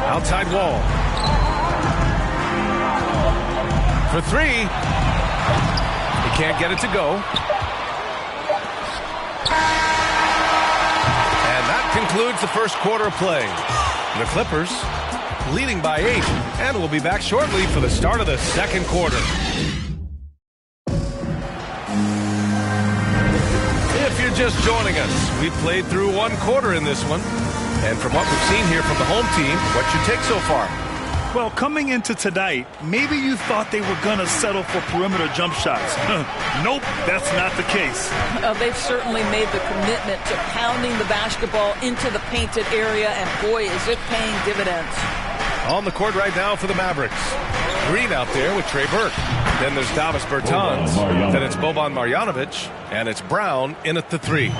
Outside Wall. For 3. He can't get it to go. And that concludes the first quarter of play. The Clippers leading by 8. And we'll be back shortly for the start of the second quarter. If you're just joining us, we've played through 1 quarter in this one. And from what we've seen here from the home team, what's your take so far? Well, coming into tonight, maybe you thought they were going to settle for perimeter jump shots. Nope, that's not the case. They've certainly made the commitment to pounding the basketball into the painted area, and boy, is it paying dividends. On the court right now for the Mavericks. Green out there with Trey Burke. Then there's Davis Bertans. Then it's Boban Marjanovic. And it's Brown in at the 3.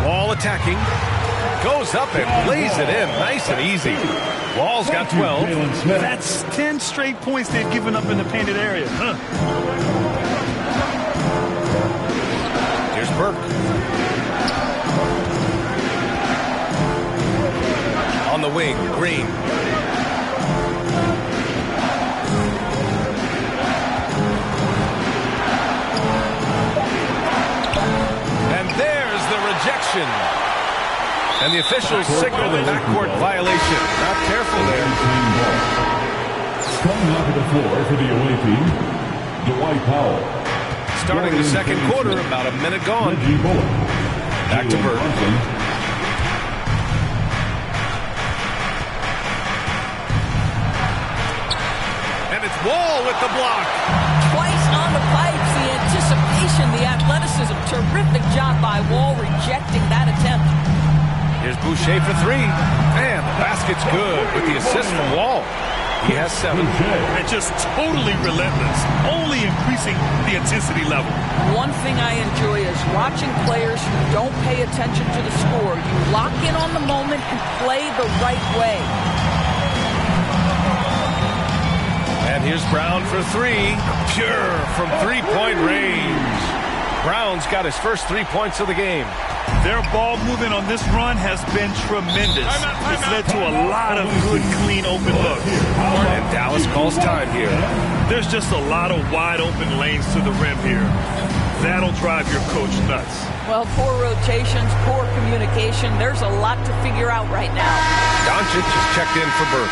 Wall attacking. Goes up and lays it in. Nice and easy. Wall's got 12. That's 10 straight points they've given up in the painted area. Here's Burke. On the wing, Green. And there's the rejection. And the officials signal the backcourt violation. Not careful there. Coming onto the floor for the away team, Dwight Powell. Starting the second quarter, about a minute gone. Back to Burke. And it's Wall with the block. Twice on the pipes, the anticipation, the athleticism. Terrific job by Wall rejecting that attempt. Here's Boucher for 3. And the basket's good with the assist from Wall. He has 7. And just totally relentless, only increasing the intensity level. One thing I enjoy is watching players who don't pay attention to the score. You lock in on the moment and play the right way. And here's Brown for 3. Pure from 3-point range. Brown's got his first 3 points of the game. Their ball movement on this run has been tremendous. It's led to a lot of good, clean, open looks. And Dallas calls time here. There's just a lot of wide open lanes to the rim here. That'll drive your coach nuts. Well, poor rotations, poor communication. There's a lot to figure out right now. Doncic is checked in for Burke.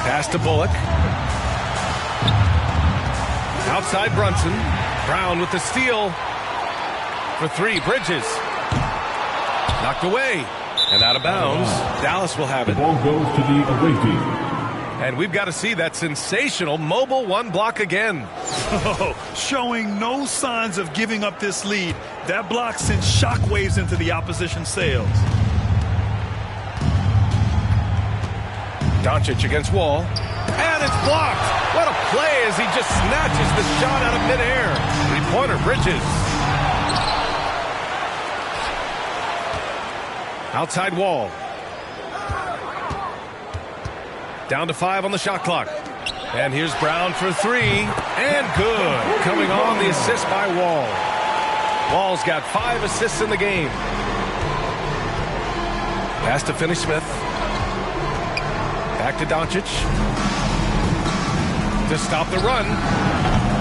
Pass to Bullock. Outside Brunson. Brown with the steal. For three, Bridges. Knocked away. And out of bounds. Dallas will have it. The ball goes to the away team. And we've got to see that sensational mobile one block again. Oh, showing no signs of giving up this lead. That block sent shockwaves into the opposition sails. Doncic against Wall. And it's blocked. What a play as he just snatches the shot out of midair. Three-pointer, Bridges. Outside Wall. Down to 5 on the shot clock. And here's Brown for three. And good. Coming on the assist by Wall. Wall's got 5 assists in the game. Pass to Finney-Smith. Back to Doncic. To stop the run.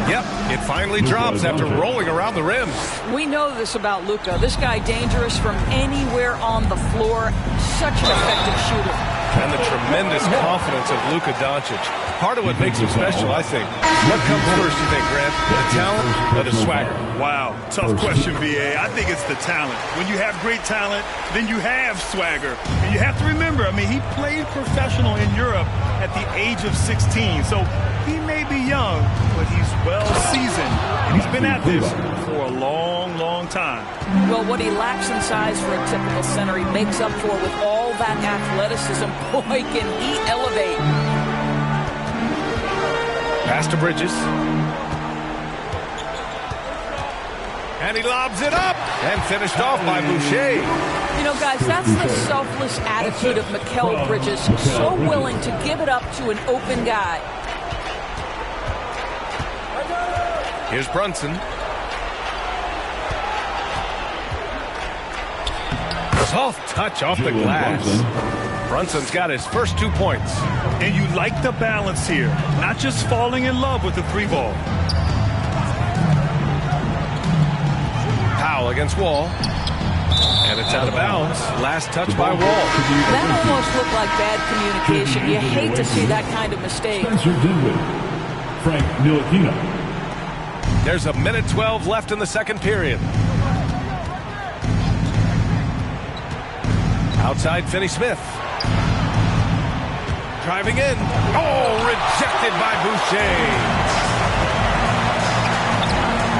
Yep, it finally drops after rolling around the rim. We know this about Luka. This guy dangerous from anywhere on the floor. Such an effective shooter. And the tremendous confidence of Luka Doncic. Part of what makes him special, I think. What comes first, you think, Grant? The talent or the swagger? Wow, tough question, B.A. I think it's the talent. When you have great talent, then you have swagger. And you have to remember, I mean, he played professional in Europe at the age of 16. So he may be young, but he's well seasoned. And he's been at this for a long, long time. Well, what he lacks in size for a typical center, he makes up for with all that athleticism. Boy, can he elevate. Pass to Bridges. And he lobs it up. And finished off by Boucher. You know, guys, that's the selfless attitude of Mikal Bridges. So willing to give it up to an open guy. Here's Brunson. Soft touch off the glass. Brunson's got his first 2 points. And you like the balance here. Not just falling in love with the three ball. Powell against Wall. And it's out of bounds. Last touch by Wall. That almost looked like bad communication. You hate to see that kind of mistake. Spencer Dinwiddie. Frank Ntilikina. There's a minute 12 left in the second period. Outside Finney-Smith. Driving in. Oh, rejected by Boucher.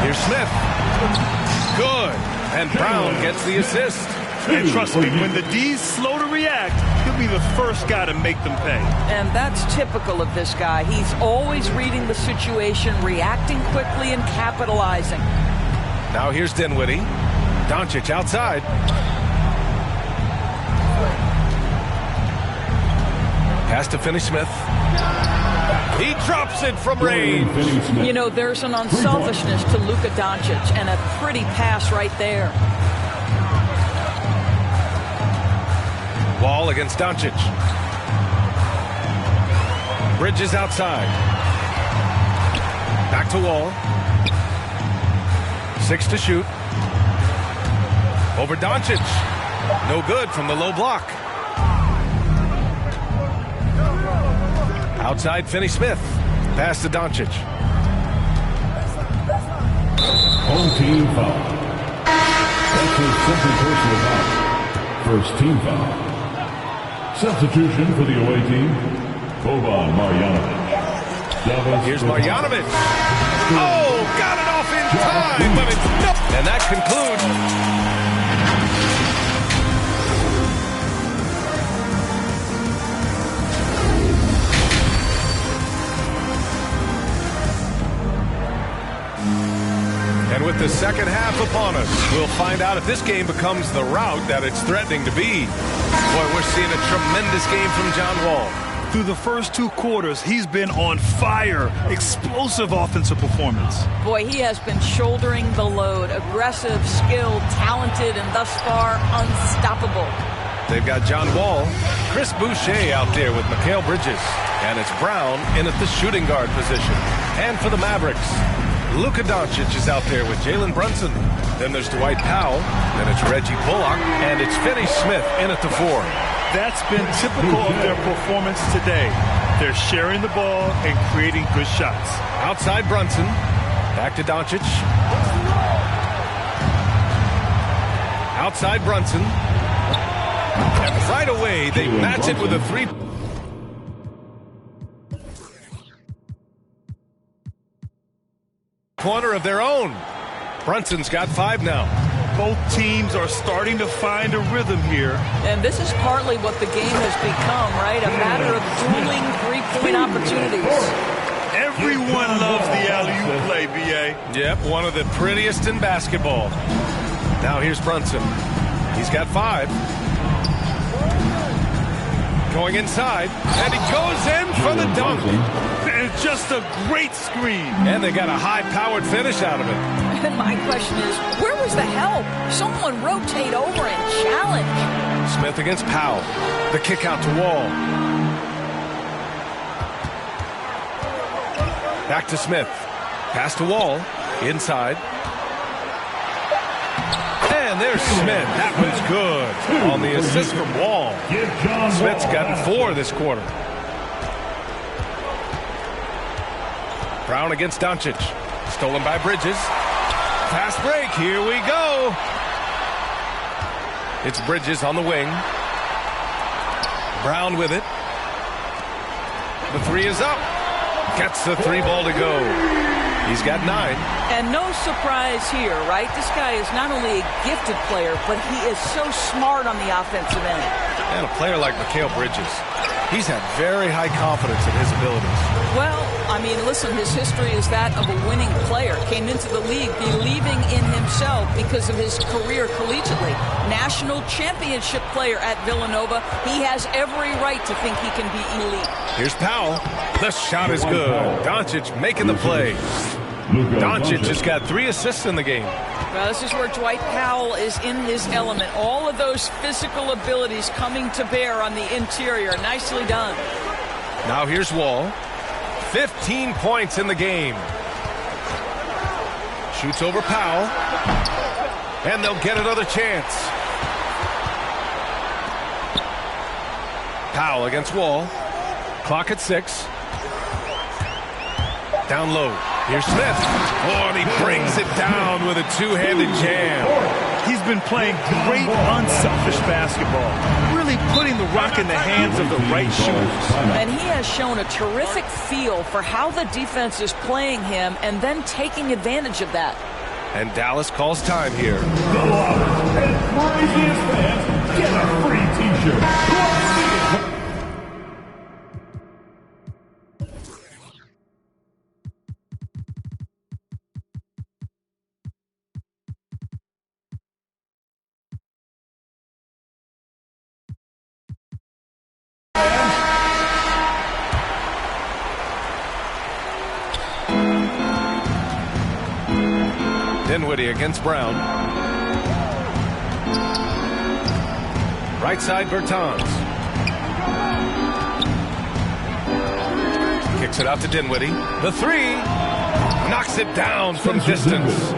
Here's Smith. Good. And Brown gets the assist. And trust me, when the D's slow to react, he'll be the first guy to make them pay. And that's typical of this guy. He's always reading the situation, reacting quickly, and capitalizing. Now here's Dinwiddie. Doncic outside. Pass to Finney-Smith. He drops it from range. You know, there's an unselfishness to Luka Doncic, and a pretty pass right there. Wall against Doncic. Bridges outside. Back to Wall. 6 to shoot. Over Doncic. No good from the low block. Outside Finney-Smith. Pass to Doncic. Home team foul. That's his second personal foul. First team foul. Substitution for the away team. Boban Marjanovic. Here's Marjanovic. Oh, got it off in time, but it's no. And that concludes. And with the second half upon us, we'll find out if this game becomes the rout that it's threatening to be. Boy, we're seeing a tremendous game from John Wall. Through the first 2 quarters, he's been on fire. Explosive offensive performance. Boy, he has been shouldering the load. Aggressive, skilled, talented, and thus far unstoppable. They've got John Wall, Chris Boucher out there with Mikal Bridges. And it's Brown in at the shooting guard position. And for the Mavericks, Luka Doncic is out there with Jalen Brunson. Then there's Dwight Powell. Then it's Reggie Bullock. And it's Finney Smith in at the 4. That's been typical of their performance today. They're sharing the ball and creating good shots. Outside Brunson. Back to Doncic. Outside Brunson. And right away, they match it with a 3. Corner of their own. Brunson's got 5 now. Both teams are starting to find a rhythm here. And this is partly what the game has become, right? A matter of dueling 3-point opportunities. Everyone loves the alley-oop play, B.A. Yep, one of the prettiest in basketball. Now here's Brunson. He's got 5. Going inside, and he goes in for the dunk. And just a great screen. And they got a high-powered finish out of it. And my question is, where was the help? Someone rotate over and challenge. Smith against Powell. The kick out to Wall. Back to Smith. Pass to Wall. Inside. And there's Smith. That was good. On the assist from Wall. Smith's gotten 4 this quarter. Brown against Doncic. Stolen by Bridges. Fast break. Here we go. It's Bridges on the wing. Brown with it. The 3 is up. Gets the 3 ball to go. He's got 9. And no surprise here, right? This guy is not only a gifted player, but he is so smart on the offensive end. And a player like Mikal Bridges, he's had very high confidence in his abilities. Well, I mean, listen, his history is that of a winning player. Came into the league believing in himself because of his career collegiately. National championship player at Villanova. He has every right to think he can be elite. Here's Powell. The shot is good. Doncic making the play. Doncic has got 3 assists in the game. Well, this is where Dwight Powell is in his element. All of those physical abilities coming to bear on the interior. Nicely done. Now here's Wall. 15 points in the game. Shoots over Powell. And they'll get another chance. Powell against Wall. Clock at 6. Down low. Here's Smith. Oh, and he brings it down with a 2-handed jam. He's been playing great unselfish basketball. Really putting the rock in the hands of the right shooters. And he has shown a terrific feel for how the defense is playing him and then taking advantage of that. And Dallas calls time here. The loudest and craziest fans get a free t-shirt. Dinwiddie against Brown. Right side Bertans. Kicks it out to Dinwiddie. The 3. Knocks it down from distance.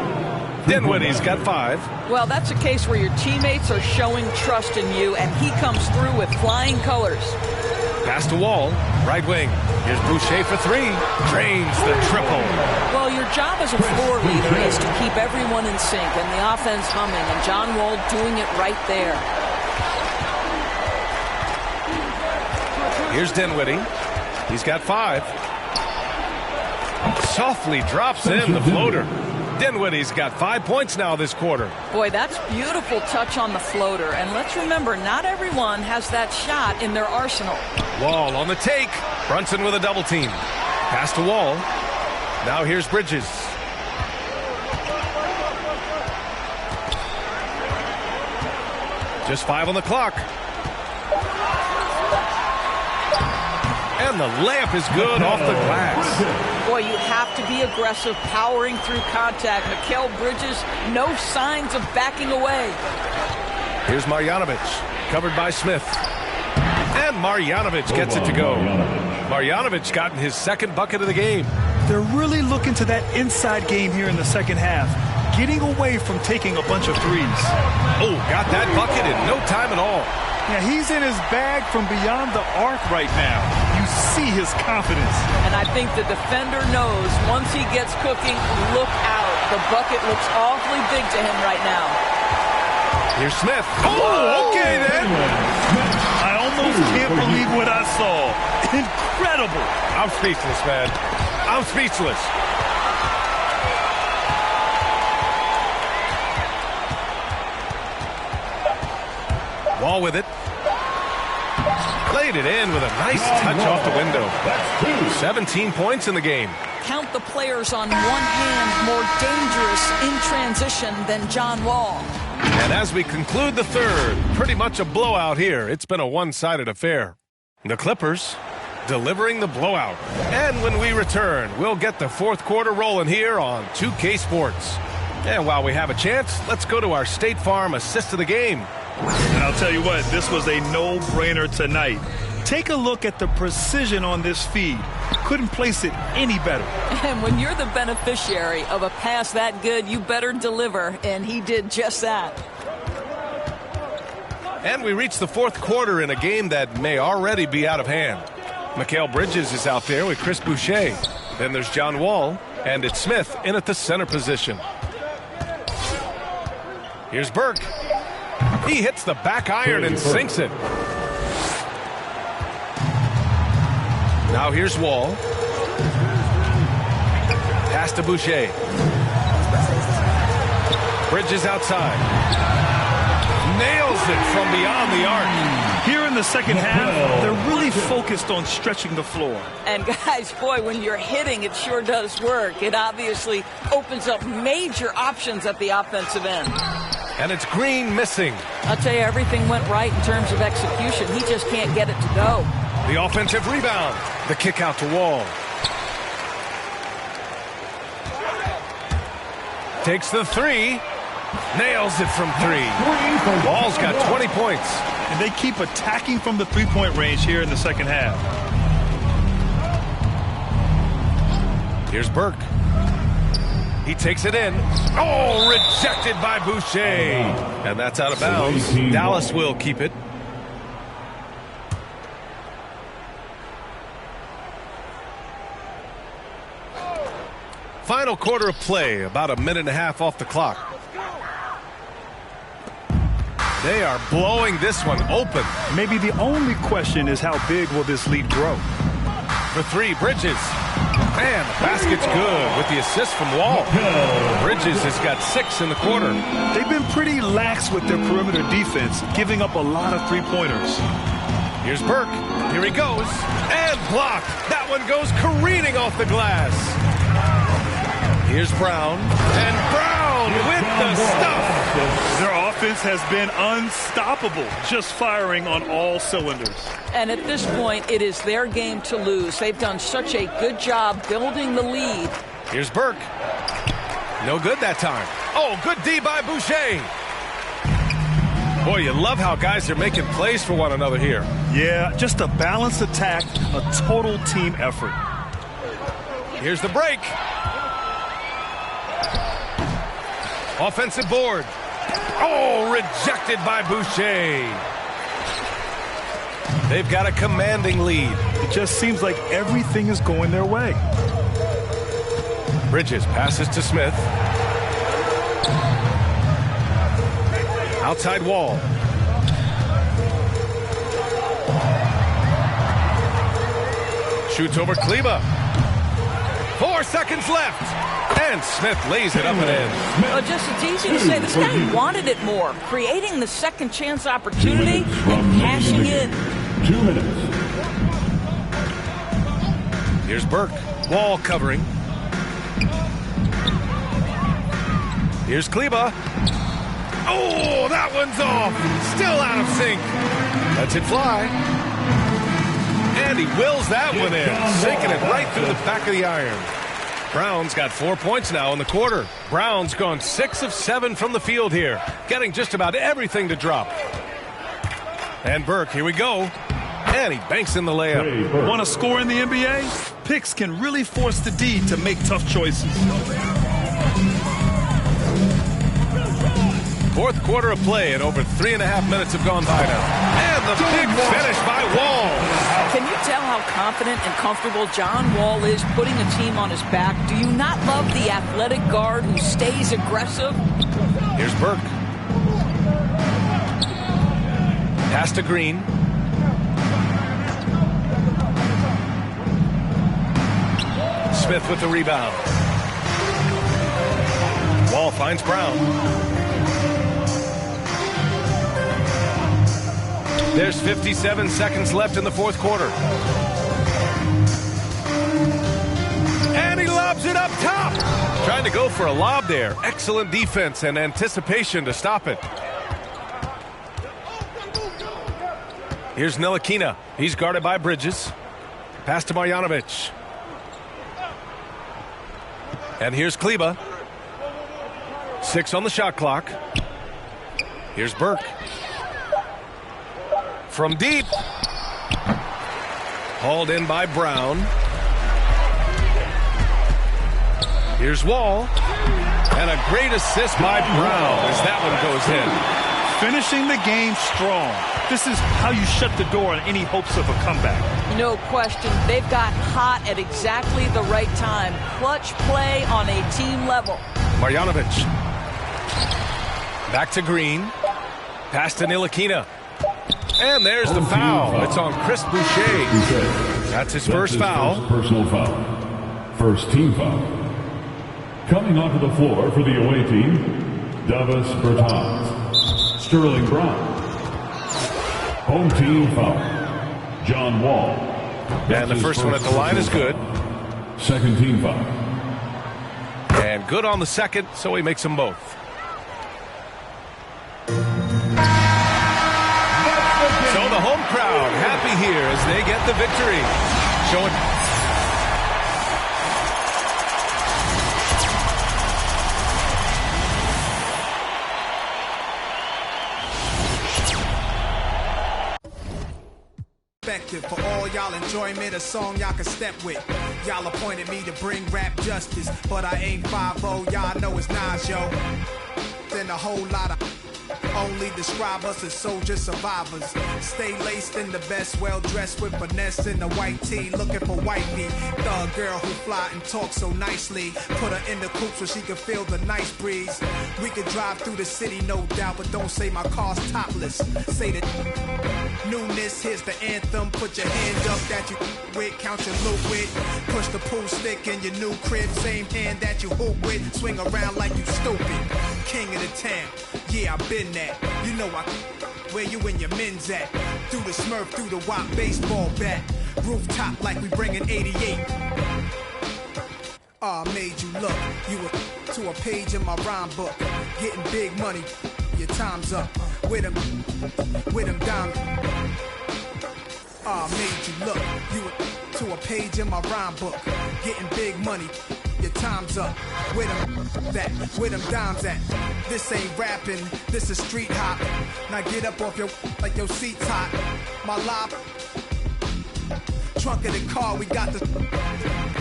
Dinwiddie's got 5. Well, that's a case where your teammates are showing trust in you, and he comes through with flying colors. Pass to Wall. Right wing. Here's Boucher for 3. Drains the triple. Well, your job as a floor leader is to keep everyone in sync and the offense humming, and John Wall doing it right there. Here's Dinwiddie. He's got 5. Softly drops in the floater. Dinwiddie's got 5 points now this quarter. Boy, that's beautiful touch on the floater. And let's remember, not everyone has that shot in their arsenal. Wall on the take. Brunson with a double team. Pass to Wall. Now here's Bridges. Just 5 on the clock. And the layup is good off the glass. Boy, you have to be aggressive, powering through contact. Mikal Bridges, no signs of backing away. Here's Marjanovic, covered by Smith. And Marjanovic gets it to go. Marjanovic gotten his second bucket of the game. They're really looking to that inside game here in the second half, getting away from taking a bunch of threes. Oh, got that bucket in no time at all. Yeah, he's in his bag from beyond the arc right now. You see his confidence. And I think the defender knows once he gets cooking, look out. The bucket looks awfully big to him right now. Here's Smith. Oh, okay then. I almost can't believe what I saw. Incredible. I'm speechless, man. I'm speechless. Wall with it. Played it in with a nice touch off the window. 17 points in the game. Count the players on one hand more dangerous in transition than John Wall. And as we conclude the third, pretty much a blowout here. It's been a one-sided affair. The Clippers delivering the blowout. And when we return, we'll get the fourth quarter rolling here on 2K Sports. And while we have a chance, let's go to our State Farm assist of the game. And I'll tell you what, this was a no-brainer tonight. Take a look at the precision on this feed. Couldn't place it any better. And when you're the beneficiary of a pass that good, you better deliver, and he did just that. And we reach the fourth quarter in a game that may already be out of hand. Mikal Bridges is out there with Chris Boucher. Then there's John Wall, and it's Smith in at the center position. Here's Burke. He hits the back iron and sinks it. Now here's Wall. Pass to Boucher. Bridges outside. Nails it from beyond the arc. Here in the second half, they're really focused on stretching the floor. And guys, boy, when you're hitting, it sure does work. It obviously opens up major options at the offensive end. And it's Green missing. I'll tell you, everything went right in terms of execution. He just can't get it to go. The offensive rebound. The kick out to Wall. Takes the three. Nails it from three. Wall's got 20 points. And they keep attacking from the three-point range here in the second half. Here's Burke. He takes it in. Oh, rejected by Boucher. And that's out of bounds. Dallas will keep it. Final quarter of play, about a minute and a half off the clock. They are blowing this one open. Maybe the only question is how big will this lead grow? For three, Bridges. Man, the basket's good with the assist from Wall. Bridges has got 6 in the quarter. They've been pretty lax with their perimeter defense, giving up a lot of three-pointers. Here's Burke. Here he goes. And blocked. That one goes careening off the glass. Here's Brown. And Brown with the stuff. Their offense has been unstoppable, just firing on all cylinders. And at this point, it is their game to lose. They've done such a good job building the lead. Here's Burke. No good that time. Oh, good D by Boucher. Boy, you love how guys are making plays for one another here. Yeah, just a balanced attack, a total team effort. Here's the break. Offensive board. Oh, rejected by Boucher. They've got a commanding lead. It just seems like everything is going their way. Bridges passes to Smith. Outside Wall. Shoots over Kleba. 4 seconds left. And Smith lays it up and in. Well, just it's easy to say this guy wanted it more. Creating the second chance opportunity and cashing in. 2 minutes. Here's Burke. Wall covering. Here's Kleba. Oh, that one's off. Still out of sync. Lets it fly. And he wills that one in, sinking it right through the back of the iron. Brown's got 4 points now in the quarter. Brown's gone 6 of 7 from the field here, getting just about everything to drop. And Burke, here we go. And he banks in the layup. Want to score in the NBA? Picks can really force the D to make tough choices. Fourth quarter of play, and over 3.5 minutes have gone by now. And the big finish by Wall. Can you tell how confident and comfortable John Wall is putting a team on his back? Do you not love the athletic guard who stays aggressive? Here's Burke. Pass to Green. Smith with the rebound. Wall finds Brown. There's 57 seconds left in the fourth quarter. And he lobs it up top. Trying to go for a lob there. Excellent defense and anticipation to stop it. Here's Ntilikina. He's guarded by Bridges. Pass to Marjanovic. And here's Kleba. 6 on the shot clock. Here's Burke. From deep. Hauled in by Brown. Here's Wall. And a great assist by Brown as that one goes in. Finishing the game strong. This is how you shut the door on any hopes of a comeback. No question. They've got hot at exactly the right time. Clutch play on a team level. Marjanovic. Back to Green. Pass to Ntilikina. And there's the foul. It's on Chris Boucher. That's his first foul. Personal foul. First team foul. Coming onto the floor for the away team, Davis Bertans. Sterling Brown. Home team foul. John Wall. And the first one at the line is good. Second team foul. And good on the second, so he makes them both. So the home crowd happy here as they get the victory. Showing. For all y'all enjoyment, a song y'all can step with. Y'all appointed me to bring rap justice, but I ain't 5-0, y'all know it's Nas, yo. Then a whole lot of only describe us as soldier survivors. Stay laced in the best, well dressed with finesse in the white tee, looking for wifey. Thug girl who fly and talk so nicely. Put her in the coupe so she can feel the nice breeze. We could drive through the city, no doubt, but don't say my car's topless. Say the newness, here's the anthem. Put your hand up that you with, count your loot with. Push the pool stick in your new crib, same hand that you hoop with. Swing around like you stupid. King of the town, yeah, I've been that. You know where you and your men's at. Through the Smurf, through the WAP baseball bat. Rooftop like we bringing 88. I made you look. You were to a page in my rhyme book. Getting big money, your time's up. With them dimes. I made you look. You were to a page in my rhyme book. Getting big money, your time's up. With them dimes at. This ain't rapping, this is street hop. Now get up off your like your seat's hot. My life, trunk of the car, we got the.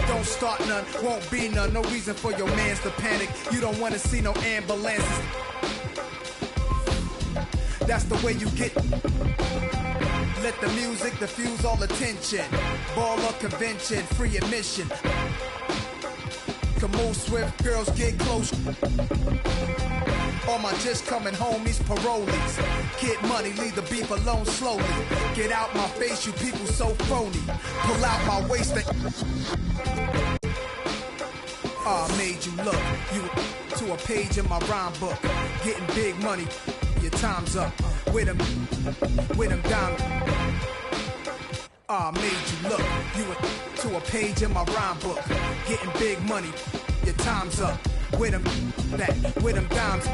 Don't start none, won't be none. No reason for your mans to panic. You don't want to see no ambulances. That's the way you get. Let the music diffuse all attention. Baller convention, free admission. Can move swift, girls get close. All my just coming homies, parolees. Get money, leave the beef alone slowly. Get out my face, you people so phony. Pull out my waist. I made you look. You to a page in my rhyme book. Getting big money, your time's up. With them dimes. I made you look. You were to a page in my rhyme book. Getting big money, your time's up. With them dimes.